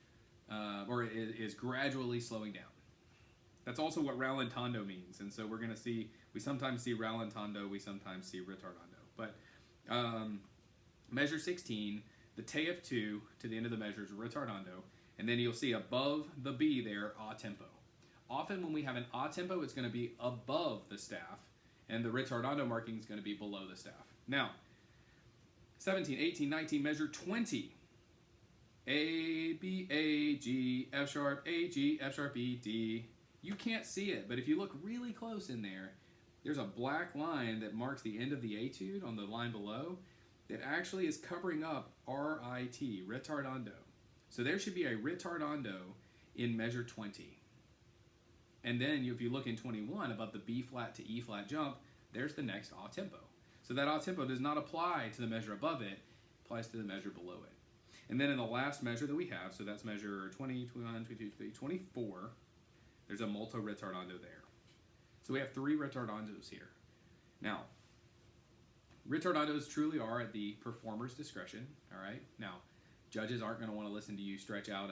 [SPEAKER 1] is gradually slowing down. That's also what rallentando means, and so we're going to see, we sometimes see rallentando, we sometimes see ritardando. But measure 16, the te of 2 to the end of the measure is ritardando, and then you'll see above the B there, a tempo. Often when we have an a tempo, it's going to be above the staff, and the ritardando marking is going to be below the staff. Now, 17, 18, 19, measure 20. A, B, A, G, F sharp, A, G, F sharp, E, D. You can't see it, but if you look really close in there, there's a black line that marks the end of the etude on the line below that actually is covering up R-I-T, ritardando. So there should be a ritardando in measure 20. And then if you look in 21, above the B flat to E flat jump, there's the next a tempo. So that a tempo does not apply to the measure above it, it applies to the measure below it. And then in the last measure that we have, so that's measure 20, 21, 22, 23, 24, there's a molto ritardando there. So we have 3 ritardandos here. Now, ritardandos truly are at the performer's discretion, all right? Now, judges aren't going to want to listen to you stretch out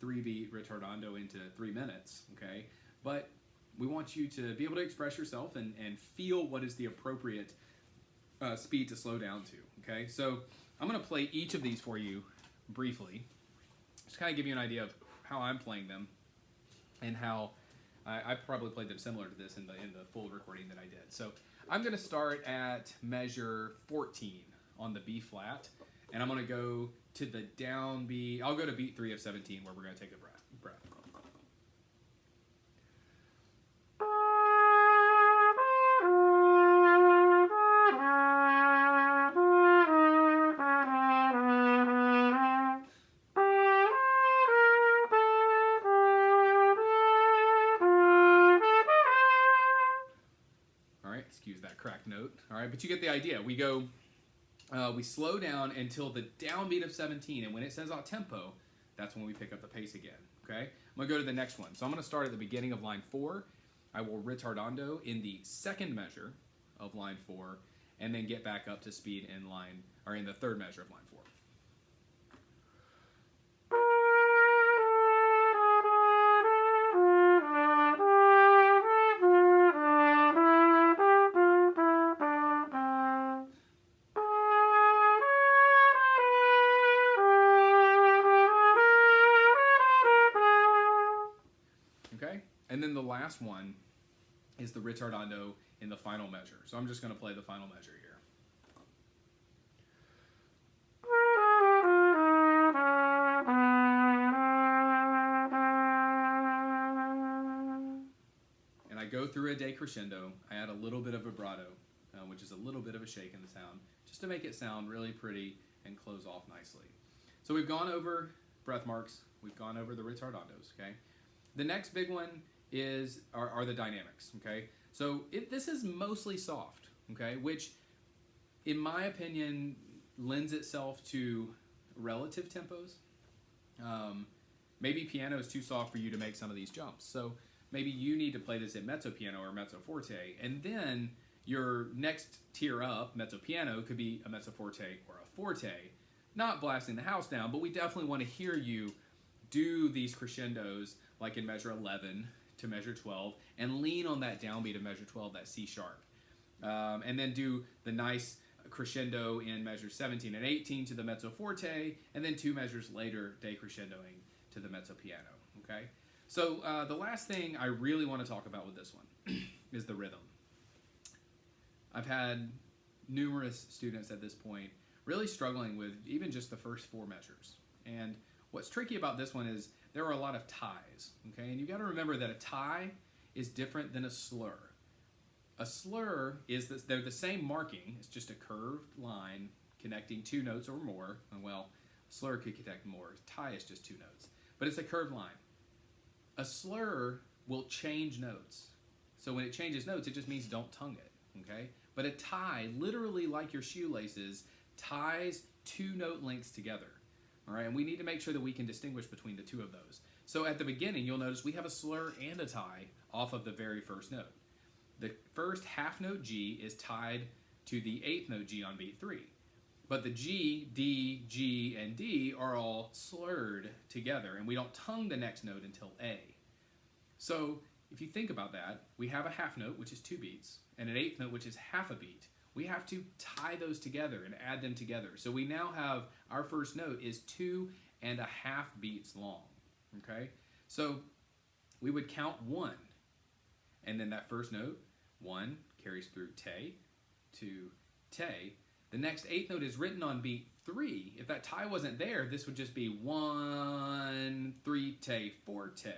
[SPEAKER 1] 3-beat ritardando into 3 minutes, okay? But we want you to be able to express yourself and feel what is the appropriate speed to slow down to, okay? So I'm going to play each of these for you briefly, just kind of give you an idea of how I'm playing them and how I probably played them similar to this in the full recording that I did. So I'm going to start at measure 14 on the B flat, and I'm going to go to the down B. I'll go to beat 3 of 17 where we're going to take a breath. Excuse that cracked note. All right, but you get the idea. We go, we slow down until the downbeat of 17, and when it says out tempo, that's when we pick up the pace again. Okay, I'm gonna go to the next one. So I'm gonna start at the beginning of line 4. I will ritardando in the second measure of line 4, and then get back up to speed in in the third measure of line 4. And then the last one is the ritardando in the final measure. So I'm just going to play the final measure here. And I go through a decrescendo. I add a little bit of vibrato, which is a little bit of a shake in the sound, just to make it sound really pretty and close off nicely. So we've gone over breath marks. We've gone over the ritardandos, okay? The next big one are the dynamics, okay? So this is mostly soft, okay, which in my opinion lends itself to relative tempos. Maybe piano is too soft for you to make some of these jumps, so maybe you need to play this at mezzo piano or mezzo forte, and then your next tier up, mezzo piano, could be a mezzo forte or a forte, not blasting the house down, but we definitely want to hear you do these crescendos like in measure 11 to measure 12, and lean on that downbeat of measure 12, that C sharp. And then do the nice crescendo in measure 17 and 18 to the mezzo forte, and then 2 measures later, decrescendoing to the mezzo piano, okay? So the last thing I really want to talk about with this one is the rhythm. I've had numerous students at this point really struggling with even just the first 4 measures. And what's tricky about this one is there are a lot of ties, okay? And you got to remember that a tie is different than a slur. A slur is they're the same marking. It's just a curved line connecting 2 notes or more. And well, a slur could connect more. A tie is just 2 notes, but it's a curved line. A slur will change notes. So when it changes notes, it just means don't tongue it, okay? But a tie, literally like your shoelaces, ties 2 note lengths together. All right, and we need to make sure that we can distinguish between the 2 of those. So at the beginning, you'll notice we have a slur and a tie off of the very first note. The first half note G is tied to the 8th note G on beat 3. But the G, D, G, and D are all slurred together, and we don't tongue the next note until A. So if you think about that, we have a half note, which is 2 beats, and an 8th note, which is half a beat. We have to tie those together and add them together. So we now have our first note is 2.5 beats long, okay? So we would count 1, and then that first note, 1, carries through te, 2, te. The next 8th note is written on beat 3. If that tie wasn't there, this would just be 1, 3, te, 4, te.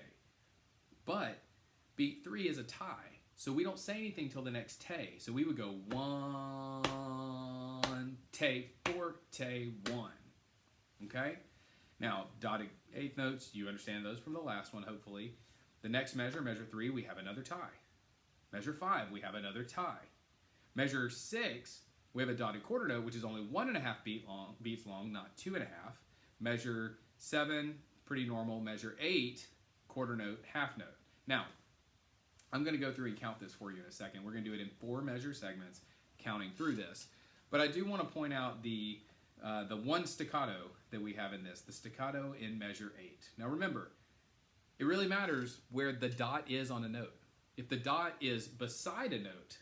[SPEAKER 1] But beat 3 is a tie. So we don't say anything till the next te. So we would go 1, te, 4, te, 1. Okay? Now, dotted 8th notes, you understand those from the last one, hopefully. The next measure, measure 3, we have another tie. Measure 5, we have another tie. Measure 6, we have a dotted quarter note, which is only 1.5 beats long, not 2.5. Measure 7, pretty normal. Measure 8, quarter note, half note. Now, I'm going to go through and count this for you in a second. We're going to do it in 4 measure segments, counting through this. But I do want to point out the 1 staccato that we have in this, the staccato in measure 8. Now remember, it really matters where the dot is on a note. If the dot is beside a note,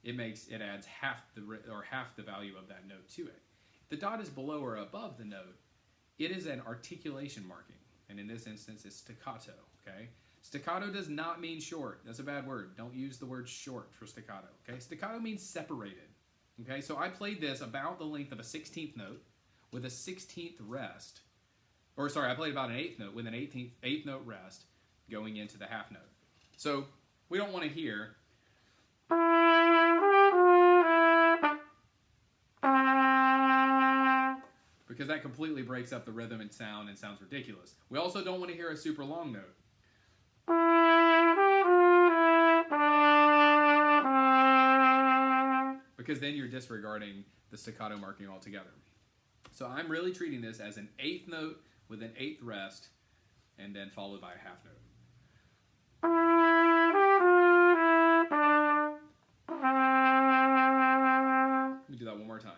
[SPEAKER 1] it adds half the value of that note to it. If the dot is below or above the note, it is an articulation marking, and in this instance, it's staccato. Okay, staccato does not mean short. That's a bad word. Don't use the word short for staccato. Okay, staccato means separated. Okay, so I played this about the length of a 16th note with a 16th rest. Or sorry, I played about an 8th note with an 8th note rest going into the half note. So we don't want to hear because that completely breaks up the rhythm and sounds ridiculous. We also don't want to hear a super long note. Because then you're disregarding the staccato marking altogether. So I'm really treating this as an 8th note with an 8th rest, and then followed by a half note. Let me do that one more time.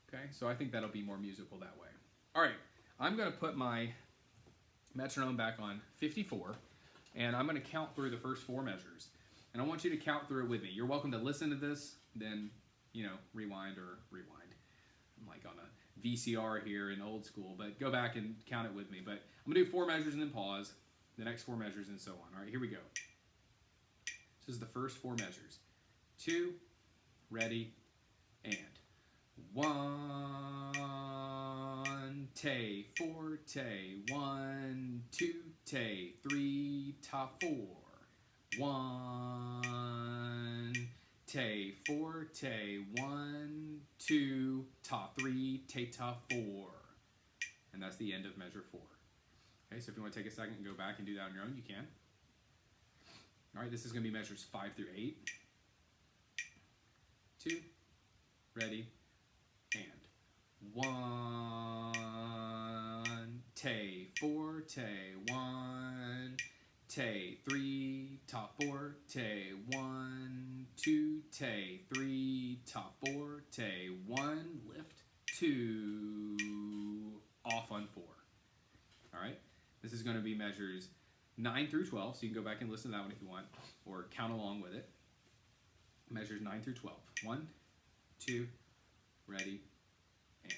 [SPEAKER 1] Okay, so I think that'll be more musical that way. All right, I'm going to put my metronome back on 54, and I'm going to count through the first 4 measures. And I want you to count through it with me. You're welcome to listen to this, then, rewind. I'm like on a VCR here in old school, but go back and count it with me. But I'm going to do 4 measures and then pause, the next 4 measures and so on. All right, here we go. This is the first 4 measures. 2, ready, and 1, te, forte, 1, 2, te, 3, ta, 4. 1, te, forte, 1, 2, ta, 3, te, ta, 4. And that's the end of measure 4. Okay, so if you want to take a second and go back and do that on your own, you can. All right, this is going to be measures 5 through 8. 2, ready, and 1, te, forte, 1, te, 3, ta, 4, te, 1, 2, te, 3, ta, 4, te, 1, lift, 2, off on 4. All right, this is going to be measures 9 through 12, so you can go back and listen to that one if you want, or count along with it. Measures 9 through 12. 1, 2, ready, and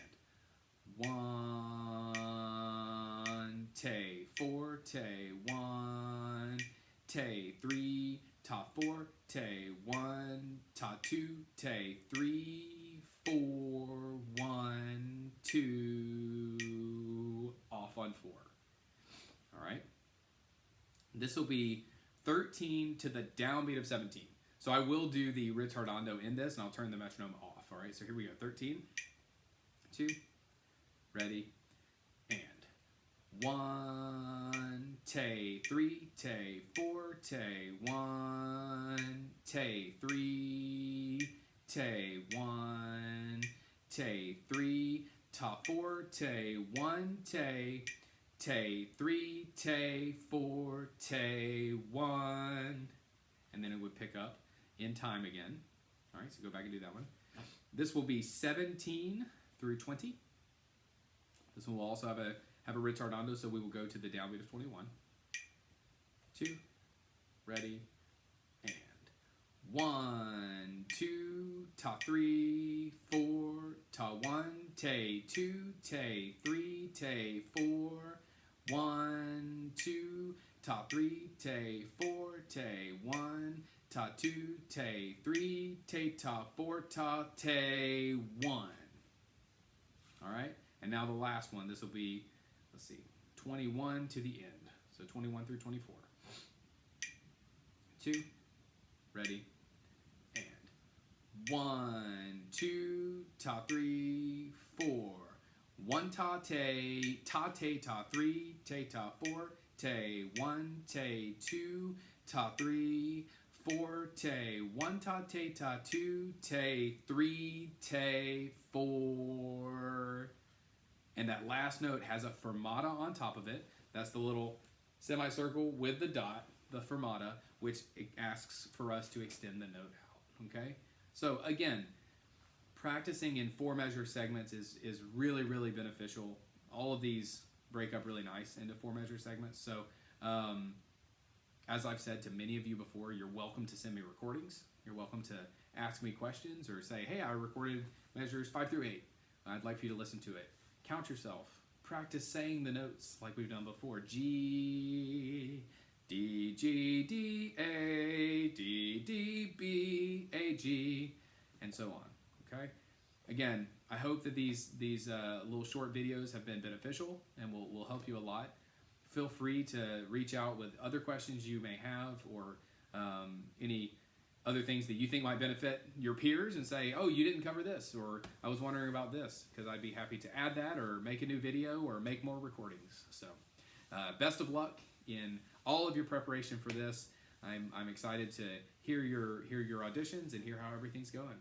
[SPEAKER 1] 1, te, forte, 1, te, 3, ta, 4, te, 1, ta, 2, te, 3, 4, 1, 2, off on 4. All right? This will be 13 to the downbeat of 17. So I will do the ritardando in this, and I'll turn the metronome off. All right, so here we go. 13, 2, ready, and 1, te, 3, te, 4, te, 1, te, 3, te, 1, te, 3, ta, 4, te, 1, te, 3, te, 4, te, 1, and then it would pick up in time again. All right, so go back and do that one. This will be 17 through 20. This one will also have a ritardando, so we will go to the downbeat of 21. 2, ready, and 1, 2, ta, 3, 4, ta, 1, te, 2, te, 3, te, 4, 1, 2, ta, 3, te, 4, te, 1, ta, 2, te, 3, te, ta, 4, ta, te, 1. All right, and now the last one. This will be, let's see, 21 to the end. So 21 through 24. 2, ready, and 1, 2, ta, 3, 4. 1, ta, te, ta, 3, te, ta, 4, te, 1, te, 2, ta, 3, 4, te, 1, ta, 2, te, 3, te, 4. And that last note has a fermata on top of it. That's the little semicircle with the dot, the fermata. which asks for us to extend the note out, okay? So again, practicing in 4-measure segments is really, really beneficial. All of these break up really nice into 4-measure segments. So as I've said to many of you before, you're welcome to send me recordings. You're welcome to ask me questions or say, hey, I recorded measures 5 through 8. I'd like for you to listen to it. Count yourself. Practice saying the notes like we've done before. G, D, G, D, A, D, D, B, A, G, and so on, okay? Again, I hope that these little short videos have been beneficial and will help you a lot. Feel free to reach out with other questions you may have, or any other things that you think might benefit your peers, and say, oh, you didn't cover this, or I was wondering about this, because I'd be happy to add that or make a new video or make more recordings. So best of luck in all of your preparation for this. I'm excited to hear your auditions and hear how everything's going.